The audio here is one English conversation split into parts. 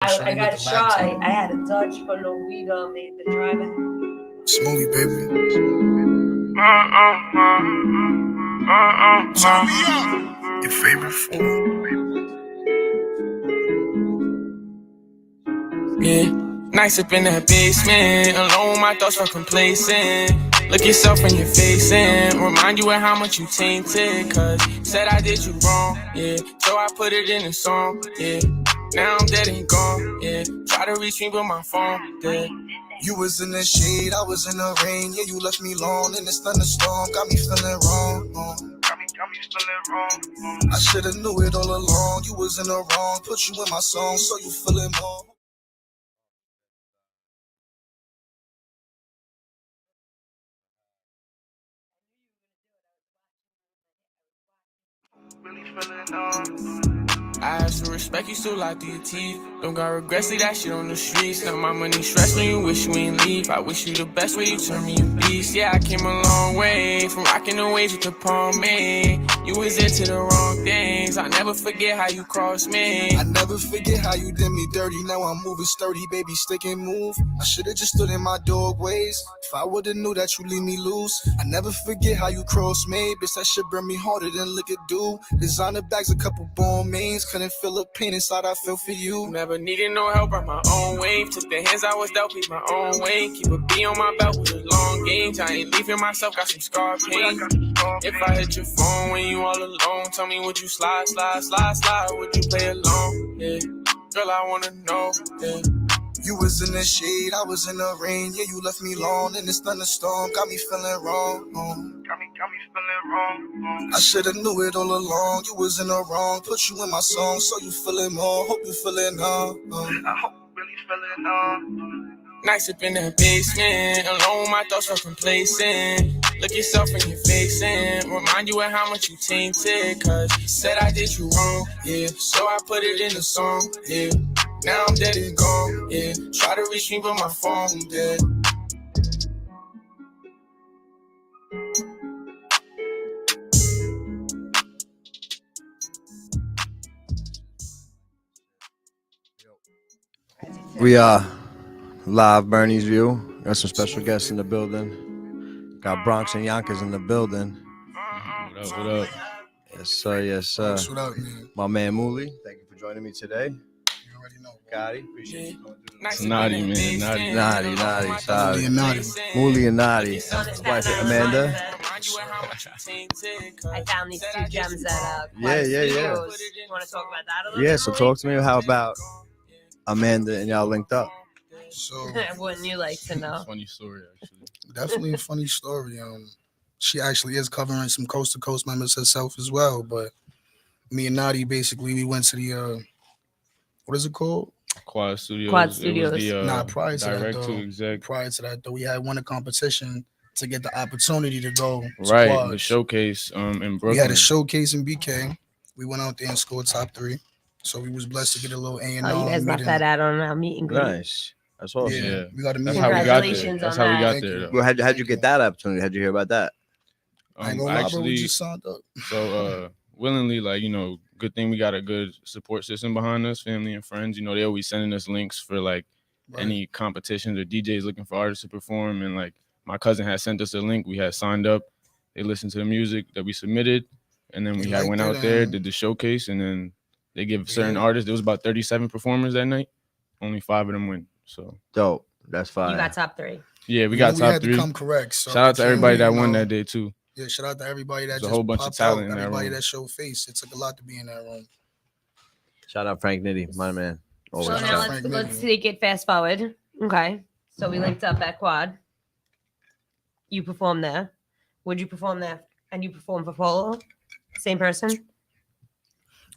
I got shy. I had a Dutch for no weed on me. The driver. Smoothie, baby. Turn me up. Your favorite food. Yeah, nice up in that basement, alone my thoughts are complacent. Look yourself in your face and remind you of how much you tainted. Cause said I did you wrong, yeah, so I put it in a song, yeah. Now I'm dead and gone, yeah. Try to reach me with my phone, yeah. You was in the shade, I was in the rain. Yeah, you left me alone in this thunderstorm. Got me feeling wrong. Got me feeling wrong. I should've knew it all along. You was in the wrong. Put you in my song, so you feeling more. Really feeling I ask for respect, you still lie through your teeth. Don't got regrets, leave that shit on the streets. Now my money stress when you wish you ain't leave. I wish you the best way you turn me a beast. Yeah, I came a long way from rocking the waves with the pomade. You was into the wrong things. I never forget how you crossed me. I never forget how you did me dirty. Now I'm moving sturdy, baby, stick and move. I should've just stood in my dog ways. If I would've knew that you leave me loose. I never forget how you crossed me. Bitch, that shit burn me harder than liquor do. Designer bags, a couple bomb mains. Couldn't feel the pain inside I feel for you. Never needed no help, brought my own wave. Took the hands I was dealt, paved my own way. Keep a B on my belt with a long game. I ain't leaving myself, got some scar pain. If I hit your phone when you all alone, tell me would you slide, would you play along? Yeah, girl, I wanna know, yeah. You was in the shade, I was in the rain. Yeah, you left me alone in this thunderstorm. Got me feeling wrong. Got me feeling wrong. I should've knew it all along. You was in the wrong. Put you in my song, so you feeling more. Hope you feeling I hope you really feeling Nice up in that basement, alone my thoughts are complacent. Look yourself in your face and remind you of how much you tainted. Cause said I did you wrong, yeah, so I put it in a song, yeah. Now I'm dead and gone, yeah. Try to reach me but my phone dead. We live Bernie's View. Got some special guests in the building. Got Bronx and Yonkers in the building. What up? Yes, sir. Yes, sir. What up, man? My man Mooley, thank you for joining me today. You already know. Gotti, appreciate you. Nice Naughty, man. Naughty. Naughty, sorry. Mooley and Naughty. Mooley and Naughty. Wife Amanda. I found these two gems at Yeah. You want to talk about that a little bit? Yeah, so talk to me. How about Amanda and y'all linked up? So Wouldn't you like to know? Funny story, actually. definitely a funny story. She actually is covering some Coast to Coast members herself as well. But me and Nadi basically we went to the what is it called? Quad Studios. Quad It was Studios. the Prior to that, direct though. to exec. Prior to that, though, we had won a competition to get the opportunity to go to Right, Quads. the showcase in Brooklyn. We had a showcase in BK. We went out there and scored top 3. So we was blessed to get a little A&R. Oh, you guys left that out on our meet and greet. Nice. That's awesome. Yeah, we got to meet. That's how we got there. Congratulations That's on how we got that. there. Though. Well, how'd you get that opportunity? How'd you hear about that? I ain't gonna lie, bro, we just signed up. So willingly, like, good thing we got a good support system behind us, family and friends. They always sending us links for like any competitions or DJs looking for artists to perform. And like my cousin had sent us a link. We had signed up. They listened to the music that we submitted, and then we went out there, did the showcase, and then they give certain artists. There was about 37 performers that night. Only 5 of them win. So Dope. That's fine. You got top 3. yeah, we got top 3. To come correct. So shout out to everybody that won that day too. Yeah, shout out to everybody that There's just a whole bunch of popped talent out. in that Everybody room. that showed face. It took a lot to be in that room. Shout out Frank Nitty, my man. So Always. now Frank let's Nitty. take it fast forward. Okay. So we linked up at Quad. You performed there. Would you perform there? And you performed for Polo? Same person?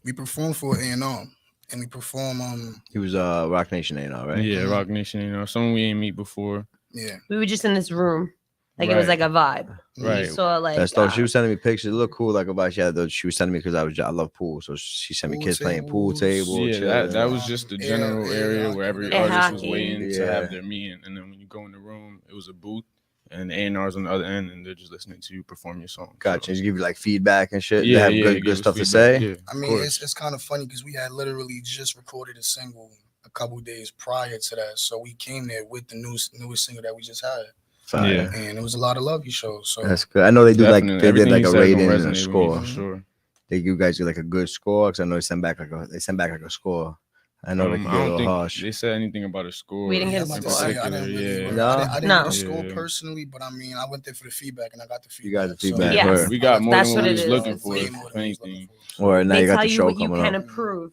We performed for A&R. And we perform He was Rock Nation A&R, right? Yeah, Rock Nation. Someone we ain't meet before. Yeah. We were just in this room. Like it was like a vibe. Right. We saw like That's dope. She was sending me pictures. It looked cool. Like about she was sending me because I love pool, so she sent me Pool kids playing pool tables. table. Yeah, that was just the general area where every artist was hockey. waiting to Yeah. have their meeting. And then when you go in the room, it was a booth, and the A&R's on the other end, and they're just listening to you perform your song. Gotcha. So, She give you like feedback and shit. yeah, They have they good give us stuff to feedback. say. Yeah, I mean, it's kind of funny because we had literally just recorded a single couple days prior to that. So we came there with the newest single that we just had. Fire. Yeah. And it was a lot of love you showed. So That's good. I know they do like Definitely. they did Everything like you a said gonna rating and resonate a with me score. for sure. You guys do like a good score because I know they send back like a score. I know they can I be a don't little think harsh. they said anything about a score. We didn't yeah, get I'm a about to score. say I didn't really. Yeah. No? I didn't No. get a score Yeah. personally, but I mean I went there for the feedback and I got the You feedback. got the feedback. Yes. Word. We got more That's than what what we it was is. looking for, Way more if than we was looking anything. for. Or now They you got tell the you show what you coming can up. improve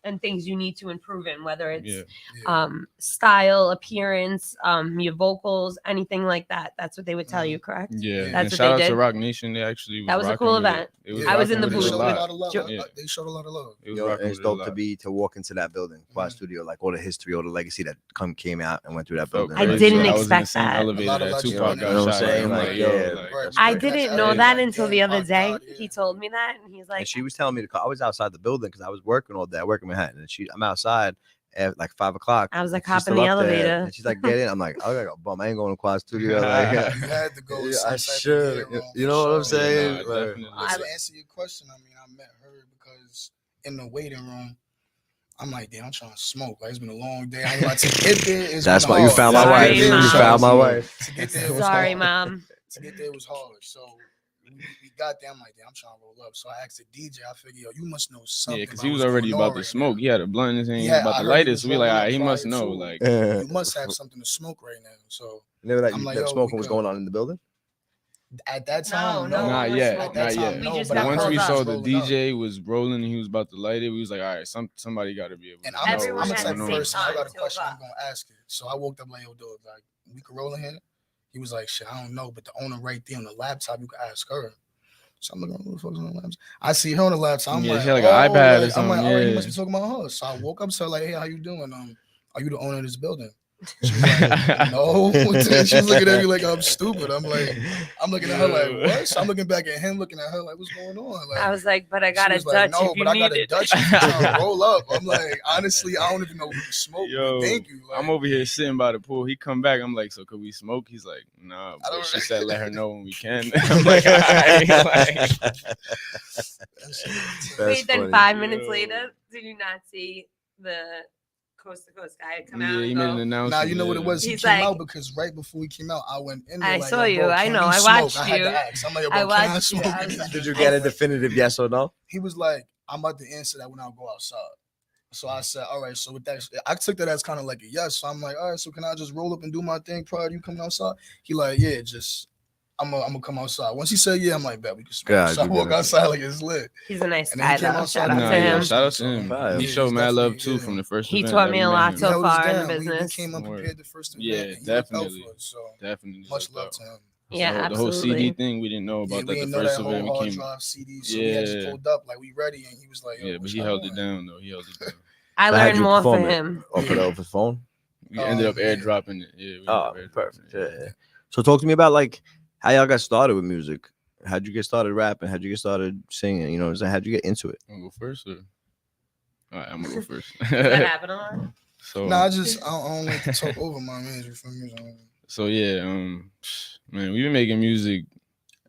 and things you need to improve in, whether it's Yeah. Yeah. style, appearance, your vocals, anything like that. That's what they would tell you, correct? Yeah. Yeah. And That's what shout they out did. to Rock Nation. They actually That was a rocking cool with it. event. It was I was in rocking the with it They booth a showed a with lot lot. of love. Jo- Yeah. They showed a lot of love. It was Yo, rocking and it's with it a dope to lot. be to walk into that building, Quad Mhm. Studio, like all the history, all the legacy that came out and went through that Felt building. I crazy. didn't I was in the expect same that. A elevator lot of that legends Tupac been got there. You know what shot I'm at. saying? I'm Like, like, yo, yeah, like, Right, I we looking at didn't the know elevator that like, until damn, the other Pac day. died, yeah. He told me that, and he's like, And she was telling me I was outside the building because I was working all day. I work in Manhattan, and I'm outside at like 5:00. I was like, and she's hop in still the up there, elevator. and she's like, get in. I'm like, I got bum. I ain't going to Quad Studio. Like, You had to go with I some type of should. gear on, You for know what I'm sure. Yeah, saying? nah, Like, definitely. But to answer your question, I mean, I met her because in the waiting room, I'm like, damn, I'm trying to smoke. Like, it's been a long day. I ain't about to get there. It's that's been why you hard. found my Sorry, wife. You Mom. found my wife. To get there was Sorry, hard. Mom. To get there was hard. So we got there. I'm like, damn, I'm trying to roll up. So I asked the DJ. I figured, yo, you must know something. Yeah, because about he was what's already going on about to right smoke. now. He had a blunt in his hand. He Yeah, was about I to heard light he it. was So we like, rolling all up right, he must prior know. to. Like, You must have something to smoke right now. So I'm like, yo, smoking we was good. going on in the building. At that time, No, no. not we yet, were At that not time, yet. We no. just But got I Once heard we he pulled saw was the rolling up. DJ was rolling and he was about to light it, we was like, all right, somebody got to be able to And know Everyone I'm the what's had type the of going on. same person. I got a time, question. 2 I'm gonna ask it. So I woke up like, yo, dog, like we could roll in here. He was like, shit, I don't know, but the owner right there on the laptop, you could ask her. So I'm looking, who the fuck's on the laptop? I see her on the laptop. I'm Yeah, like, she had like an iPad or I'm something. like, all right, you Yeah. must be talking about her. So I woke up to her like, hey, how you doing? Are you the owner of this building? She was like, no. She was looking at me like I'm stupid. I'm looking at her like, what? So I'm looking back at him, looking at her like, what's going on? Like, I was like, but I got she a was like, Dutch no, if you but I need got a it. Dutch if you trying to roll up. I'm like, honestly, I don't even know if we can smoke. Yo, But thank you. Like, I'm over here sitting by the pool. He come back. I'm like, so could we smoke? He's like, nah. I But don't- she said, let her know when we can. I'm like, all right. Like, Wait, then funny. 5 minutes Yo. later, did you not see the coast to coast guy come yeah, out he and made go? an announcement. Nah, you know what it yeah. was? He He's came like- out because right before he came out, I went in there. I like, saw yo, you. bro, I can know. we I smoke? watched I had you. to ask. I'm like, yo, I bro, can I watched you. smoke? I was like- Did you get a definitive yes or no? He was like, I'm about to answer that when I go outside. So I said, all right. So with that, I took that as kind of like a yes. So I'm like, all right. So can I just roll up and do my thing prior to you coming outside? He like, yeah, just I'm gonna come outside. Once he said yeah, I'm like, bet we can smoke. God, So I you walk better- outside like it's lit. He's a nice And then guy, he came though. outside Shout out and Nah, to yeah, him. shout out to him. Fire. He Yeah, showed he's mad love definitely- too yeah. from the first He event taught that me we a met lot him. so He held us far in the down. We business. came Word. unprepared the first event. Yeah, and he looked out definitely. for us, so Definitely. much just love dope. to him. Yeah, The whole CD absolutely. thing, we didn't know Yeah, about we that the didn't know first that whole event. We hard came, drive CD, so we had just Yeah. pulled up like we ready, and he was like, yo, yeah, but what he y'all held it doing? down though. He held it down. I So how'd learned you more perform for it? him. Off of his phone. We ended up Yeah. airdropping it. Yeah. we ended Oh, up airdropping perfect. it. Yeah. So talk to me about like how y'all got started with music. How'd you get started rapping? How'd you get started singing? You know, how'd you get into it? I'm gonna go first, or all right, I'm gonna go first. That happened a lot. So, Nah, I don't like to talk over my man. You feel me? so yeah, man, we've been making music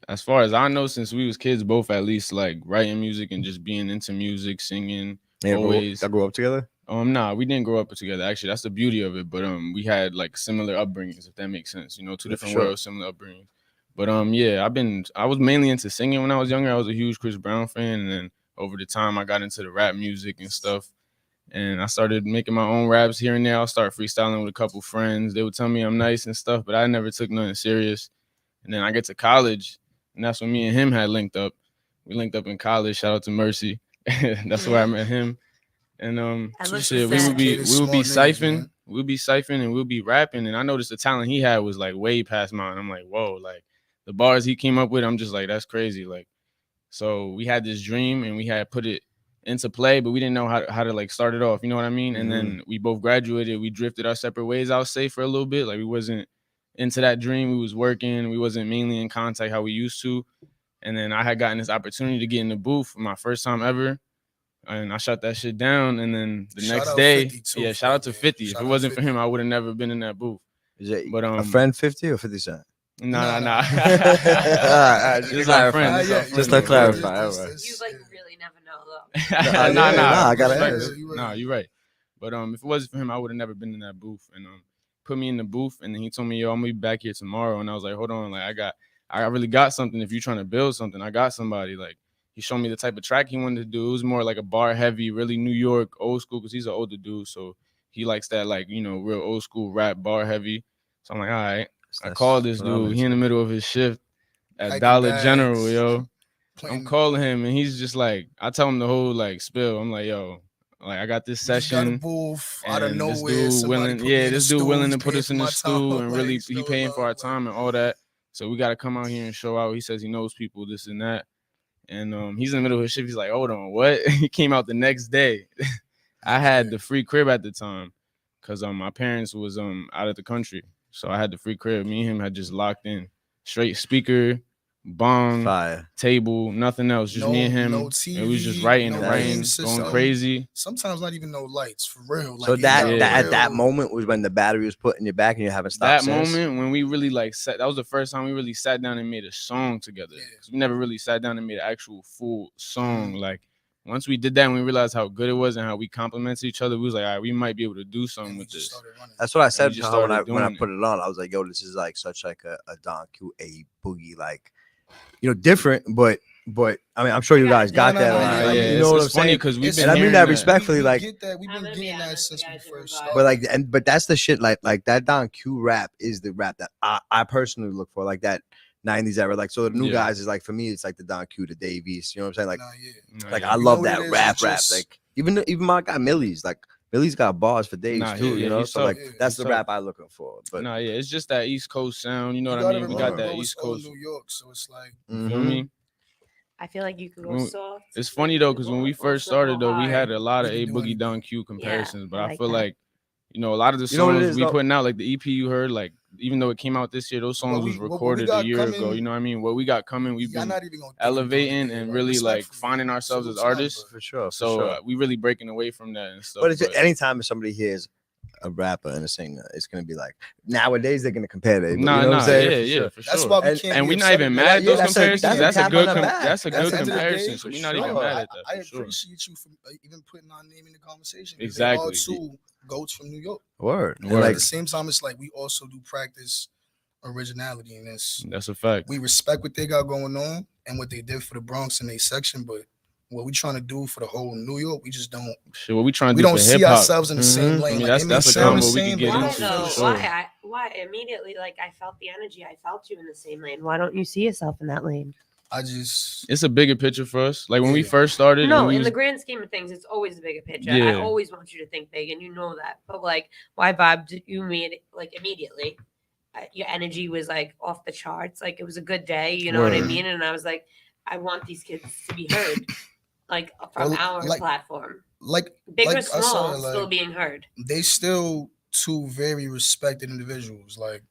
as far as I know since we was kids, both at least like writing music and just being into music, singing. Always. Y'all grew up together. Nah, we didn't grow up together. Actually, that's the beauty of it. But we had like similar upbringings, if that makes sense. You know, two Yeah, for different sure. worlds, similar upbringings. But yeah, I was mainly into singing when I was younger. I was a huge Chris Brown fan, and then over the time I got into the rap music and stuff. And I started making my own raps here and there. I'll start freestyling with a couple friends. They would tell me I'm nice and stuff, but I never took nothing serious. And then I get to college, and that's when me and him had linked up. We linked up in college. Shout out to Mercy. That's where I met him. And That looks shit, we sad. would be Smart niggas, siphing, man. we'll be siphoning and we'll be rapping. And I noticed the talent he had was like way past mine. I'm like, whoa, like the bars he came up with, I'm just like, that's crazy. Like, so we had this dream and we had put it into play, but we didn't know how to like start it off. You know what I mean? And then we both graduated. We drifted our separate ways, I'll say, for a little bit. Like we wasn't into that dream. We was working. We wasn't mainly in contact how we used to. And then I had gotten this opportunity to get in the booth for my first time ever. And I shut that shit down. And then the Shout next out day, 50 too, yeah, shout out to man. 50. Shout If it out wasn't for 50. him, I would have never been in that booth. Is it But a friend 50 or 50 Cent? Nah. All right, Just our friend. Nah, Just our yeah, friend. just to Yeah. clarify, This- all right. this- You like yeah. really never know though. Nah, I gotta respect ask. it. Nah, you're right. But if it wasn't for him, I would have never been in that booth. And put me in the booth, and then he told me, yo, I'm gonna be back here tomorrow. And I was like, hold on, like I really got something. If you're trying to build something, I got somebody. Like, he showed me the type of track he wanted to do. It was more like a bar heavy, really New York, old school, because he's an older dude. So he likes that, like, you know, real old school rap, bar heavy. So I'm like, all right. I called this dude. He in the middle of his shift at Hiking Dollar bags, General, yo. playing I'm calling him, and he's just like, I tell him the whole, like, spill. I'm like, yo, like, I got this Just got a session. booth out of And this nowhere. dude Somebody willing, put me in this the dude stew, willing he's to put paying us for in my the stew time, and like, really he show paying for our love, time and all that. So we got to come out here and show out. He says he knows people, this and that. And he's in the middle of his shift. He's like, hold on, what? He came out the next day. I had the free crib at the time because my parents was out of the country. So I had the free crib. Me and him had just locked in. Straight speaker, bong, Fire. table, nothing else. Just me and him. No TV, it was just writing and no writing, game going system. crazy. Sometimes not even no lights, for real. So Like, that it got at that real- moment was when the battery was put in your back and you haven't That stopped since? moment when we really like sat, that was the first time we really sat down and made a song together. Yeah. 'Cause we never really sat down and made an actual full song. Mhm. Like, once we did that and we realized how good it was and how we complimented each other, we was like, all right, we might be able to do something and we with just this. started running. That's what I said just to her when I started doing put it on. I was like, yo, this is like such like a Don Q, a boogie, like, you know, different, but I mean, I'm sure you guys got No, that. no, on no, it. yeah, Like, yeah, you know what I'm it's funny saying? because we've It's- been And I mean hearing that that. respectfully, we like, get that. We've I'm been gonna be getting that honest, since you we guys are first vibe. started. but like, but that's the shit. Like that Don Q rap is the rap that I personally look for. Like that 90s era. Like, so the new Yeah. guys is like, for me, it's like the Don Q, the Dave East. You know what I'm saying? Like, Nah, yeah. Nah, like yeah. I You love know what that it is, rap. it's just- Like even my guy Millie's, like Millie's got bars for days Nah, too. yeah, You know, he's so tough. like Yeah, that's he's the tough. rap I looking for. But Nah, yeah, it's just that East Coast sound. You know You what I gotta mean? We remember, got that bro, East it's all Coast. New York, so it's like You feel me? I feel like you could go When- soft. It's funny though, because when we first started though, we had a lot of We A can do Boogie anything. Don Q comparisons, but I I like feel that. like, you know, a lot of the You know what it songs is, we though? putting out, like the EP you heard, like even though it came out this year, those songs was what we recorded a got year ago. coming- You know what I mean? What we got coming, we've y'all been not even gonna think elevating of doing it, and like, really like respectfully. finding ourselves Salute as to them, artists. but- for sure, So we really breaking away from that and stuff. But it's anytime somebody hears a rapper and a singer, it's gonna be like nowadays they're gonna compare it. Nah, you know what I'm saying? yeah, yeah, for That's sure. why we And- can't. And be we're not upset even at mad that. at those that's a- comparisons. that's a That's a tap good, on the back. that's a At the good end of the day, comparison. So for we're not sure. even mad at that. I For sure. appreciate you for even putting our name in the conversation. because Exactly. They are two goats from New York. Word. And But at like, the same time, it's like we also do practice originality in this. That's a fact. We respect what they got going on and what they did for the Bronx in their section, but what we trying to do for the whole New York, we just don't. Shit, what we trying to We do don't for see hip hop? ourselves in the same Mhm. lane. I mean, Like, that's- it may that's a sound the combo we same, could get but it Why don't into, feel though? the for same. sure. Why immediately? Like I felt the energy. I felt you in the same lane. Why don't you see yourself in that lane? I just It's a bigger picture for us. Like when we Yeah. first started. No, and we in was- the grand scheme of things, it's always the bigger picture. I Yeah. always want you to think big, and you know that. But like, why vibe did you mean like immediately? Your energy was like off the charts. Like it was a good day. You know what I Word. mean? And I was like, I want these kids to be heard, like from Well, our like- platform, like big or like I small, said, still like, being heard. they still two very respected individuals. Like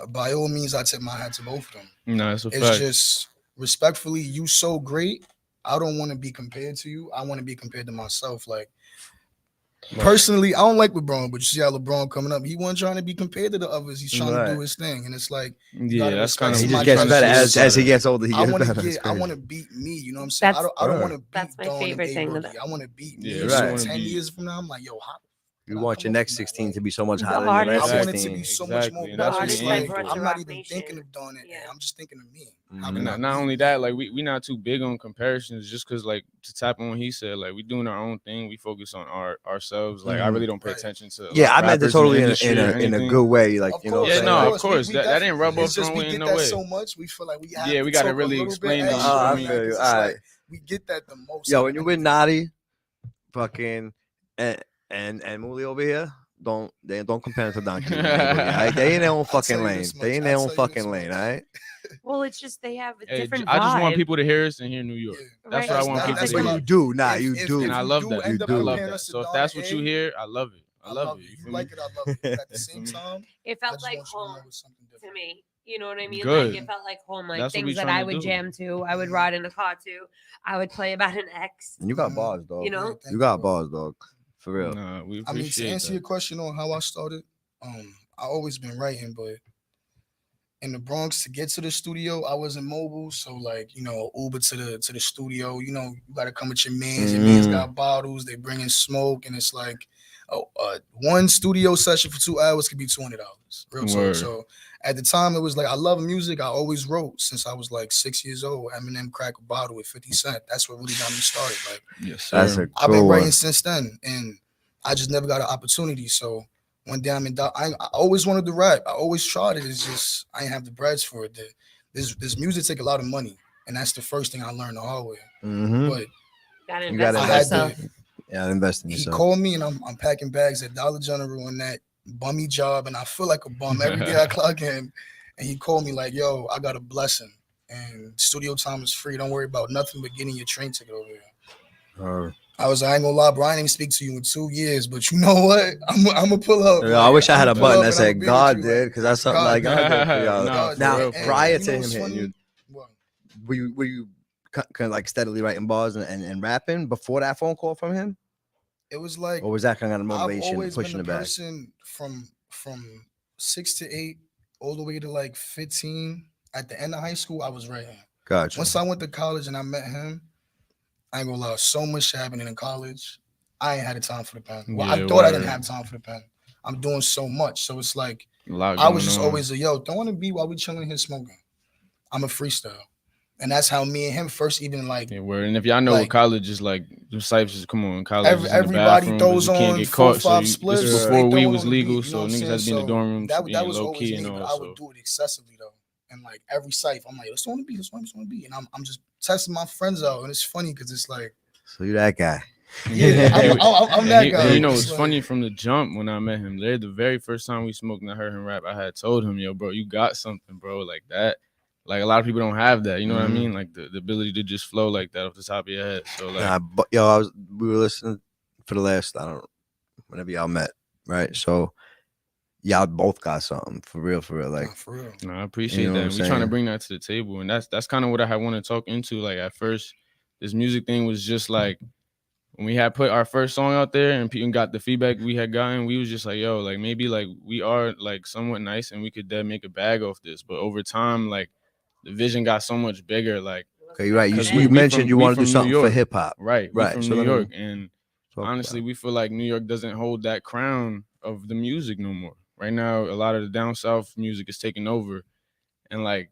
by all means, I tip my hat to both of them. No, it's a It's fact. just respectfully, you so great. I don't want to be compared to you. I want to be compared to myself. Like personally, I don't like LeBron, but you see how LeBron coming up. He wasn't trying to be compared to the others. He's trying to Right. do his thing, and it's like Yeah, gotta that's respect kind of. he somebody just gets trying to better do as he something. gets older. He I gets want to better. It's get. I crazy. want to beat me. You know what I'm saying? That's- I don't want Word. to beat That's my Dawn and favorite thing A-Boogie. that- I want to beat me. Yeah, we So wanna 10 beat. years from now, I'm like, yo, how? You Nah, want come your on next from that, 16 like, to be so much The higher than your hardest- next I want it to 16. be so much Exactly. more And better. that's what It's we like, aim for. I'm not even Nation. thinking of doing it. Yeah. I'm just thinking of me. Mhm. How And can I not beat only you? that, like we not too big on comparisons, just because like to tap on what he said, like we doing our own thing. We focus on ourselves. Like I Mhm. really don't pay Right. attention to. Yeah, like, I meant rappers that in the totally industry in or a anything. good way. Like, Of you know what course, Yeah, I'm no, saying? of course. We That definitely- didn't rub off It's just the we wrong way in get no that way. so much. We feel like we have Yeah, to we gotta talk a really little explain bit that, extra you feel on me? that, I feel you. 'cause it's All like, right. we get that the most. Yo, out when of you're with niggas. Naughty, fucking, and Mooley over here, don't compare them to Don Q. All right? They in their own I'll tell fucking you lane. this They much, in their I'll own tell you this fucking lane. much. All right. Well, it's just they have a Hey, different I just want vibe. people to hear us and hear New York. Yeah. That's Right. what I want That's people that's to what But hear. you do, nah, If- you if- do. And I you love do that. end up I love comparing that. us to So if Don that's what you A, hear, I love it. I love it. You You feel like me? it, I love it. But at the same me? time, It I felt just like want you to know home it's something to different. me. You know what I mean? Good. Like it felt like home, like That's what we things that trying I to would do. jam to. I would ride in a car to. I would play about an ex. And you got Mhm. bars, dog. You know? Yeah, thank You got bro. bars, dog. For real. Nah, we I mean, to appreciate answer that. your question on how I started, I always been writing, but in the Bronx to get to the studio, I wasn't mobile. So like, Uber to the studio, you gotta come with your mans. Your mans Mhm. got bottles, they bring in smoke, and it's like one studio session for 2 hours could be $200. Real talk. Word. So at the time, it was like I love music. I always wrote since I was like 6 years old. Eminem crack a bottle with 50 Cent. That's what really got me started. Like Yes, sir. That's a I've cool been writing one. since then, and I just never got an opportunity. So one day I always wanted to rap. I always tried it. It's just I didn't have the breads for it. This music take a lot of money, and that's the first thing I learned the hard way. Mm-hmm. But Gotta You gotta invest in I had yourself. to. Yeah, invest in He yourself. called me, and I'm packing bags at Dollar General on that bummy job, and I feel like a bum every day I clock in. And he called me like, "Yo, I got a blessing, and studio time is free. Don't worry about nothing but getting your train ticket over here." I was like, I ain't gonna lie, bro. I ain't even speak to you in 2 years, but you know what? I'm gonna pull up. Yeah, I wish I had a I'ma pull button up that and I'ma said be with God you, did, like, because that's something God like God did for y'all. Nah, for Now, real, for prior you to know him what's hitting funny? you, What? were you kind of like steadily writing bars and rapping before that phone call from him, It was like or was that kind of I've motivation always been pushing the it back? person from 6 to 8 all the way to like 15. At the end of high school, I was writing. Gotcha. Once I went to college and I met him, I ain't gonna lie, so much happening in college. I ain't had the time for the pen. Well, I Yeah, thought I didn't word. have time for the pen. I'm doing so much. So it's like A lot I was going just on. always a yo, throwing a beat while we chilling here smoking. I'm a freestyle. And that's how me and him first even like Yeah, word. And if y'all know like what college is like, the ciphers just come on. College is in the everybody bathroom, but throws you can't on get 4 or caught. So 5 this is spliffs. Yeah. They before weed throwing was on the beat, legal, you know so what I'm niggas saying? had to be in the So dorm room that being was low always key me, and but all. I would So do it excessively though. And like every cipher, I'm like, let's on the beat, let's on the beat. And I'm just testing my friends out. And it's funny because it's like, So you that guy? yeah, I'm And that guy. and you know, It's it's like, funny from the jump when I met him. There, the very first time we smoked and I heard him rap, I had told him, "Yo, bro, you got something, bro, like that." Like a lot of people don't have that. You know what I Mhm. mean? Like the ability to just flow like that off the top of your head. So like, Nah, but we were listening for the last, I don't know, whenever y'all met, right? So y'all both got something for real, like, nah, for real. no, I appreciate You know that. what And I'm we trying to saying? bring that to the table, and that's kind of what I want to talk into. Like at first, this music thing was just like when we had put our first song out there and people got the feedback we had gotten, we was just like, yo, like maybe like we are like somewhat nice and we could make a bag off this. But over time, like the vision got so much bigger. Like Okay, you're right. because You mentioned you we want to do from New something for York, hip hop, right? We right? from So New let me York, and talk honestly, about we feel like New York doesn't hold that crown of the music no more. Right now, a lot of the down south music is taking over, and like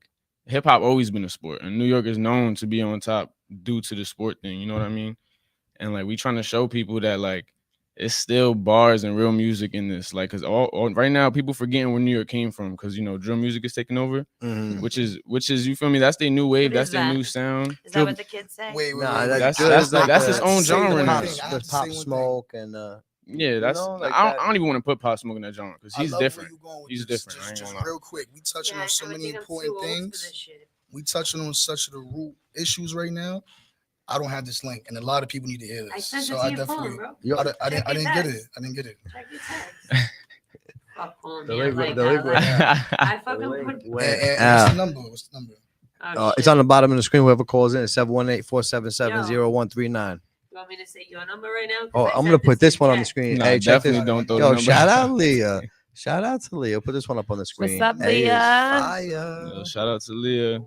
hip hop always been a sport, and New York is known to be on top due to the sport thing. You know what I mean? And like we trying to show people that like it's still bars and real music in this. Like, cause all right now people forgetting where New York came from, because you know drill music is taking over, it. Mhm. which is you feel me? That's their new wave. What That's is their that? new sound. Is that Drill, what the kids say? Wait, Nah, That's drill that's is like that's the- its own say genre one now. thing. I have There's to say Pop one thing. Smoke and Yeah, that's know, like I that. don't even want to put Pop Smoke in that genre because I he's love different. where you going with He's this. different. I ain't Just gonna lie. real quick. We touching Yeah, on so I many think I'm important too old for things. this shit. We touching on such of the root issues right now. I don't have this link, and a lot of people need to hear I this. sent So it to I your definitely, phone, bro. Yo, I Check didn't your get it. text. I didn't get it. Check your text. Fuck calling The me link out went- like the that. link went Like, out. I fucking put. And what's the number? What's the number? Oh, It's shit. on the bottom of the screen. Whoever calls in, 718-477-0139. You want me to say your number right now? 'Cause Oh, I I'm sent gonna this put to this your one on the text. screen. Nah, Hey, check this. definitely don't throw the Yo, number. shout out Leah. Shout out to Leah. Put this one up on the screen. up, Hey, it's Leah? fire. Yo, shout out to Leah.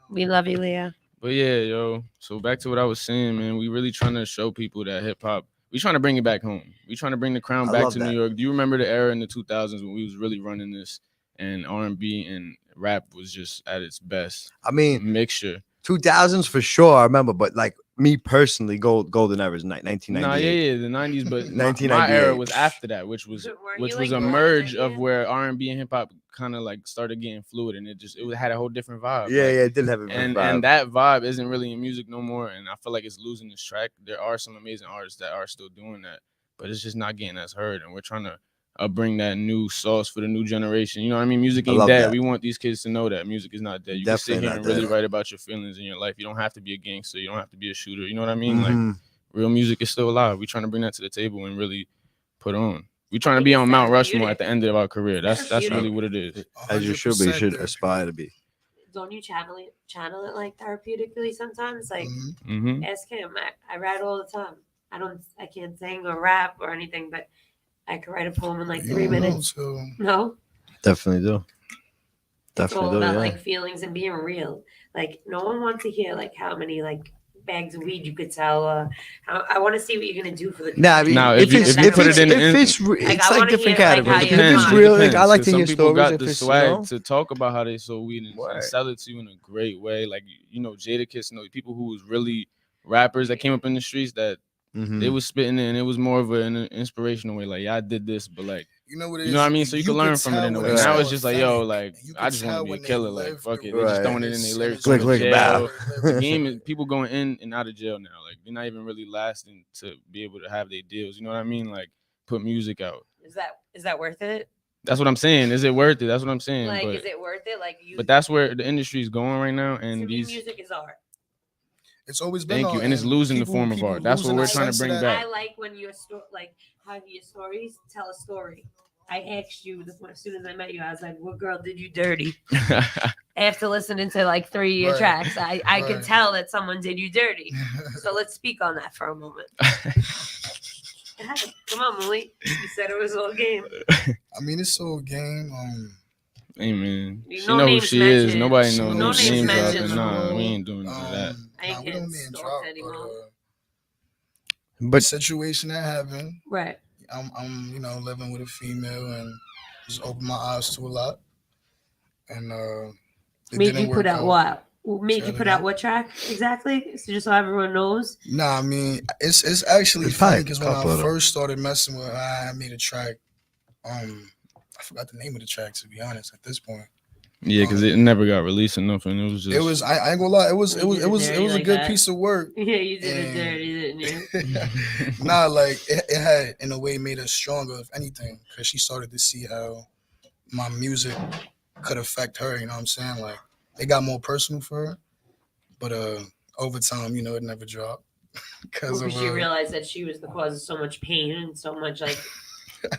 We love you, Leah. But yeah, yo. So back to what I was saying, man. We really trying to show people that hip hop. We trying to bring it back home. We trying to bring the crown I back love to that. New York. Do you remember the era in the 2000s when we was really running this, and R&B and rap was just at its best I mean, mixture? 2000s for sure. I remember, but like me personally, golden era is 1998. Nah, yeah, the 90s, but my 1998. era was after that, which was Were you, like, a born in merge that of year? where R&B and hip hop kind of like started getting fluid, and it had a whole different vibe. Yeah, like, yeah, it did have a and vibe. and that vibe isn't really in music no more, and I feel like it's losing its track. There are some amazing artists that are still doing that, but it's just not getting as heard, and we're trying to bring that new sauce for the new generation. You know what I mean? Music I ain't love dead. that. We want these kids to know that music is not dead. You can sit Definitely here not and really dead. write about your feelings in your life. You don't have to be a gangster. You don't have to be a shooter. You know what I mean? Like, Mhm. real music is still alive. We trying to bring that to the table and really put on. We trying to think be it's on Mount Rushmore therapeutic. at the end of our career. That's Therapeutic. really what it is. As you should be, 100% should there. aspire to be. Don't you channel it like therapeutically sometimes? Like, Mm-hmm. ask him. I write all the time. I can't sing or rap or anything, but I could write a poem in like You 3 don't know, minutes. so No, Definitely do. it's all Definitely do. about Yeah. like feelings and being real. Like, no one wants to hear like how many like bags of weed, you could tell. I want to see what you're gonna do for the. Nah, I mean, Nah, if if it's you put it in, it's Like, it's I like wanna different hear, like, how categories. you If it's define. real, like I like to Some hear people stories got if the it's swag to talk about how they sold weed and Right. sell it to you in a great way. Like, you know, Jadakiss, you know, people who was really rappers that came up in the streets that they was spitting it, and it was more of an inspirational way. Like, yeah, I did this, but like, You know what it you know is? what I mean? So you can learn from it in a way. Right. Now it's just like, yo, authentic, like, and you I could just want to tell be a when they killer. Like, live fuck the it. They just Right. throwing it in their It's- lyrics. it's Click, Going to click, bow. jail. The game is people going in and out of jail now. Like, they're not even really lasting to be able to have their deals. You know what I mean? Like, put music out. Is that worth it? That's what I'm saying. Is it worth it? That's what I'm saying. Like, but, is it worth it? Like, you. but that's where the industry is going right now. To And me, these, music is art. It's always been thank you. art, And it's losing the people- form of people art. That's what losing we're the trying to sense of bring that. back. I like when your like how your stories tell a story. I asked you as soon as I met you, I was like, "What girl did you dirty?" After listening to like 3 year Right. tracks, I could Right. tell that someone did you dirty. So let's speak on that for a moment. Come on, Malik. You said it was all game. I mean, it's all game. Hey man, You she know know who names she is. mentioned. Nobody She know knows no who name she dropping. is, Nah, bro. we ain't doing none of that. I ain't we don't getting name stalked drop, anymore. the But situation that happened, Right. I'm you know, living with a female and just opened my eyes to a lot. And it Made didn't you work put out what? Made Say you that put out again? what track exactly? So just so everyone knows. Nah, I mean, it's actually It's funny probably because a when I couple of them. first started messing with her, I made a track. I forgot the name of the track, to be honest, at this point. Yeah, because it never got released or nothing. It was just. It was I ain't gonna lie, it was You did it dirty a like good that. piece of work. Yeah, you did it And- dirty, didn't you? Nah, like it had in a way made us stronger, if anything, because she started to see how my music could affect her. You know what I'm saying? Like it got more personal for her, but over time, you know, it never dropped because Because of she realized that she was the cause of so much pain and so much like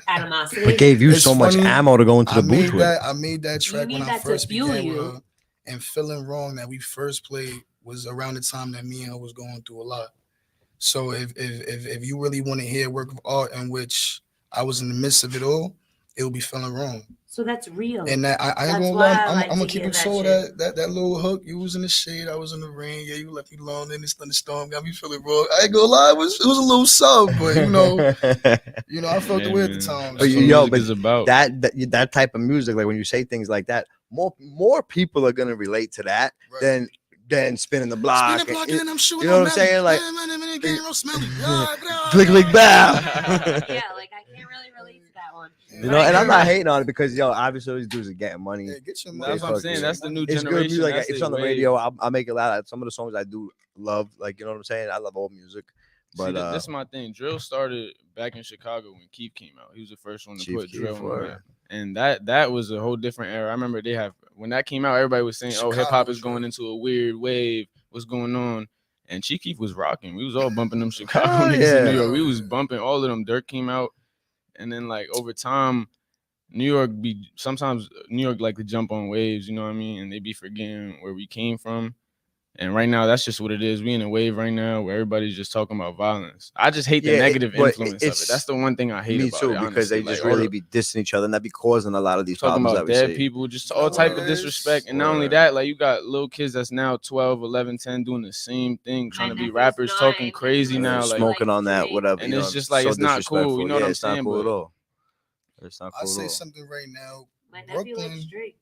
animosity. it gave you It's so much funny, ammo to go into the booth with. I made that track need when I that to first fuel began with you. her, and feeling wrong that we first played was around the time that me and her was going through a lot. So if you really want to hear a work of art in which I was in the midst of it all, it will be feeling wrong. So that's real. And that I ain't That's gonna why lie, I like I'm to gonna keep hear it that so shit. that little hook. You was in the shade, I was in the rain. Yeah, you left me alone in this thunderstorm, got me feeling wrong. I ain't gonna lie, it was a little soft, but you know, I felt the way at the time. But That's you- what yo, music but is about. that type of music, like when you say things like that, more people are gonna relate to that Right. than spinning the block. Spinning block and- and I'm shooting you know on what I'm saying? Melly. Like, Man, getting real smelly. Yeah, click, click, bow. Yeah, like I can't really relate to that one. You know, and I'm not hating on it because obviously these dudes are getting money. Yeah, get your That's what I'm saying. fucking- That's the new It's generation. good music. Like That's if it's their on the wave. radio, I make it loud. Some of the songs I do love, like you know what I'm saying. I love old music, but See, this is my thing. Drill started back in Chicago when Keith came out. He was the first one to Chief put drill Keef, on the word. map. And that was a whole different era. I remember when that came out, everybody was saying, "Oh, hip hop Chicago is going drill. into a weird wave. What's going on?" And Chief Keef was rocking. We was all bumping them Chicago Hell niggas in yeah. New York. We was bumping all of them. Dirk came out, and then like over time, New York like to jump on waves. You know what I mean? And they be forgetting where we came from. And right now, that's just what it is. We in a wave right now where everybody's just talking about violence. I just hate the negative but influence of it. it's- That's the one thing I hate me about too it, because they honestly. just Like, all really the- be dissing each other and that be causing a lot of these talking problems about that we dead see. people, just You all know type what of it is? disrespect. And not only Word. that, like you got little kids that's now 12, 11, 10 doing the same thing, trying to be nephew's rappers, 9, talking and crazy he now. listens Like, to, Smoking on that, Drake. whatever. And you it's know, just like, so it's not cool, disrespectful. you know what Yeah, I'm it's not saying? cool at But- all. It's not I cool say at all. something right now. My nephew likes Brooklyn- Drake.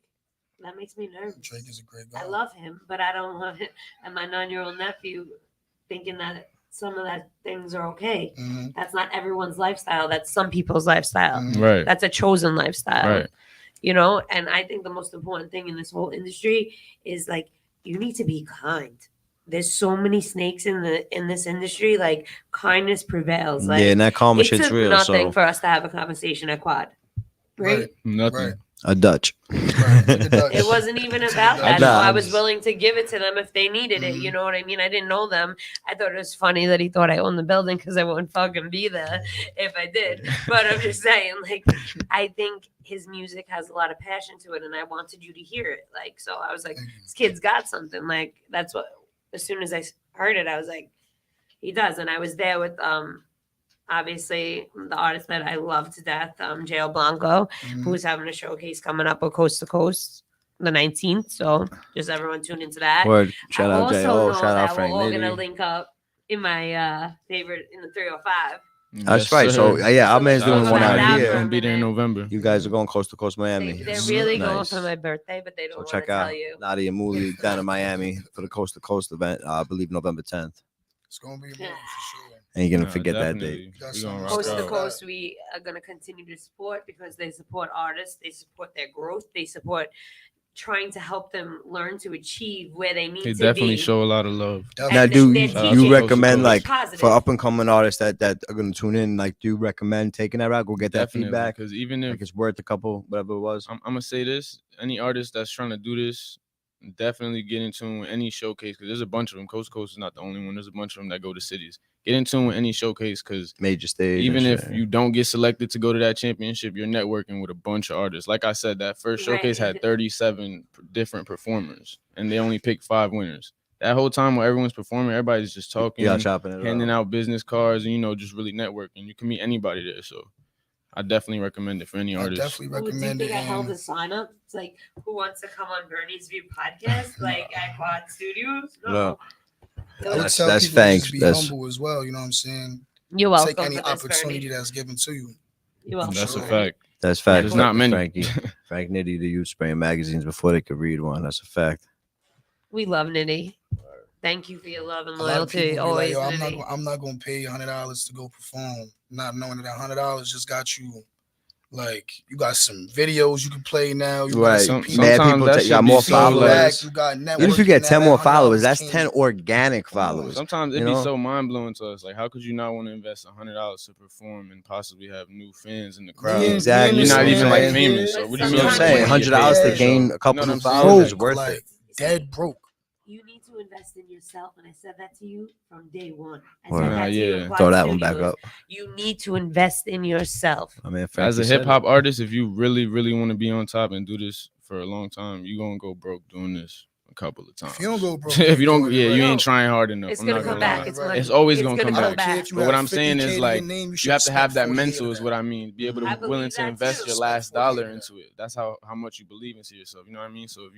That makes me nervous. Drake is a great guy. I love him, but I don't love him. And my 9-year-old nephew thinking that some of that things are okay. Mhm. That's not everyone's lifestyle. That's some people's lifestyle. Mhm. Right. That's a chosen lifestyle. Right. You know, and I think the most important thing in this whole industry is like you need to be kind. There's so many snakes in this industry. Like kindness prevails. Like Yeah, and that karma it shit's took real. nothing So for us to have a conversation at Quad, right? Nothing. Right. a Dutch. Right. Like a Dutch. It wasn't even about I that. So know, I I'm was just- willing to give it to them if they needed it. You know what I mean? I didn't know them. I thought it was funny that he thought I owned the building because I wouldn't fucking be there if I did. But I'm just saying, like, I think his music has a lot of passion to it, and I wanted you to hear it. Like, so I was like, Thank you. this kid's got something. Like, that's what. As soon as I heard it, I was like, he does. And I was there with obviously the artist that I love to death, Jail Blanco, Mhm. who's having a showcase coming up with Coast to Coast. the 19th. So just everyone tune into that. Word. Shout I out also Jay. know Shout out that Frank we're all gonna Nitty. link up in my favorite in the 305. That's right. So sir. our man's So doing let's one talk out about that here. for a Gonna be there in minute. November. You guys are going coast to coast Miami. They're really going Nice. for my birthday, but they So don't want check to out tell you. Nadia and Mooley down in Miami for the coast to coast event. I believe November 10th. It's gonna be more for sure. And you're gonna Nah, forget that date. definitely. We gonna rock Coast to out. coast, we are gonna continue to support because they support artists, they support their growth, they support trying to help them learn to achieve where they need They to definitely be. show a lot of love. Now, And do they're Shout out you to teaching. recommend Coast to like Positive. for up and coming artists that are gonna tune in? Like, do you recommend taking that route? Go get that Definitely, feedback. because even if Like it's worth a couple, whatever it was. I'm gonna say this, any artist that's trying to do this, definitely get in tune with any showcase because there's a bunch of them. Coast to Coast is not the only one. There's a bunch of them that go to cities. Get in tune with any showcase because Major stage. even and if shit. you don't get selected to go to that championship, you're networking with a bunch of artists. Like I said, that first showcase Right. had 37 different performers, and they only picked 5 winners. That whole time while everyone's performing, everybody's just talking, y'all chopping it handing up. out business cards, and just really networking. You can meet anybody there, so I definitely recommend it for any I artist. definitely Oh, do you recommend think it. I held and a sign up? It's like, who wants to come on Bernie's View podcast? Like at Quad Studios? No. It I would was- tell That's people to thanks. just be That's- humble as well. You know what I'm saying? You're welcome. Take any for this, opportunity Bernie. that's given to you. You're welcome. That's a Sure. fact. That's fact. There's not many. Frank Nitty, the youth spraying magazines before they could read one. That's a fact. We love Nitty. Thank you for your love and A lot of people loyalty. be like, Always, yo, Nitty. I'm not gonna pay $100 to go perform, not knowing that $100 just got you. Like, you got some videos you can play now. You Right. got some people. Mad Sometimes people that got should more be so, followers. You got networking. Even if you get now, 10 that more $100 followers, that's came- 10 organic Come on. followers. Sometimes You it'd be know? so mind blowing to us. Like, how could you not want to invest $100 to perform and possibly have new fans in the crowd? Exactly. You're not even like Man. famous. So what do you mean? That's what I'm Sometimes saying. when you $100 to Yeah. gain a You couple know of what I'm followers is Broke, worth like, it. dead broke. You need to invest in yourself, and I said that to you from day one. I Word. said that to you Yeah. in Quad Throw that one back Studios. up. You need to invest in yourself. I mean, As a said hip hop it. artist, if you really, really want to be on top and do this for a long time, you're gonna go broke doing this a couple of times. If you don't go broke, if you don't, doing it yeah, right. you No. ain't trying hard enough. It's I'm gonna not come gonna back. lie. It's Right. money. It's always It's gonna gonna come I come don't back. care back. if you But have what I'm saying 50K is to like your name, you have to have that should respect mental. Is 48 what of I mean. Be able I to believe willing to that invest too. your last Respect dollar 48 of into it. That's how much you believe into yourself. You know what I mean? So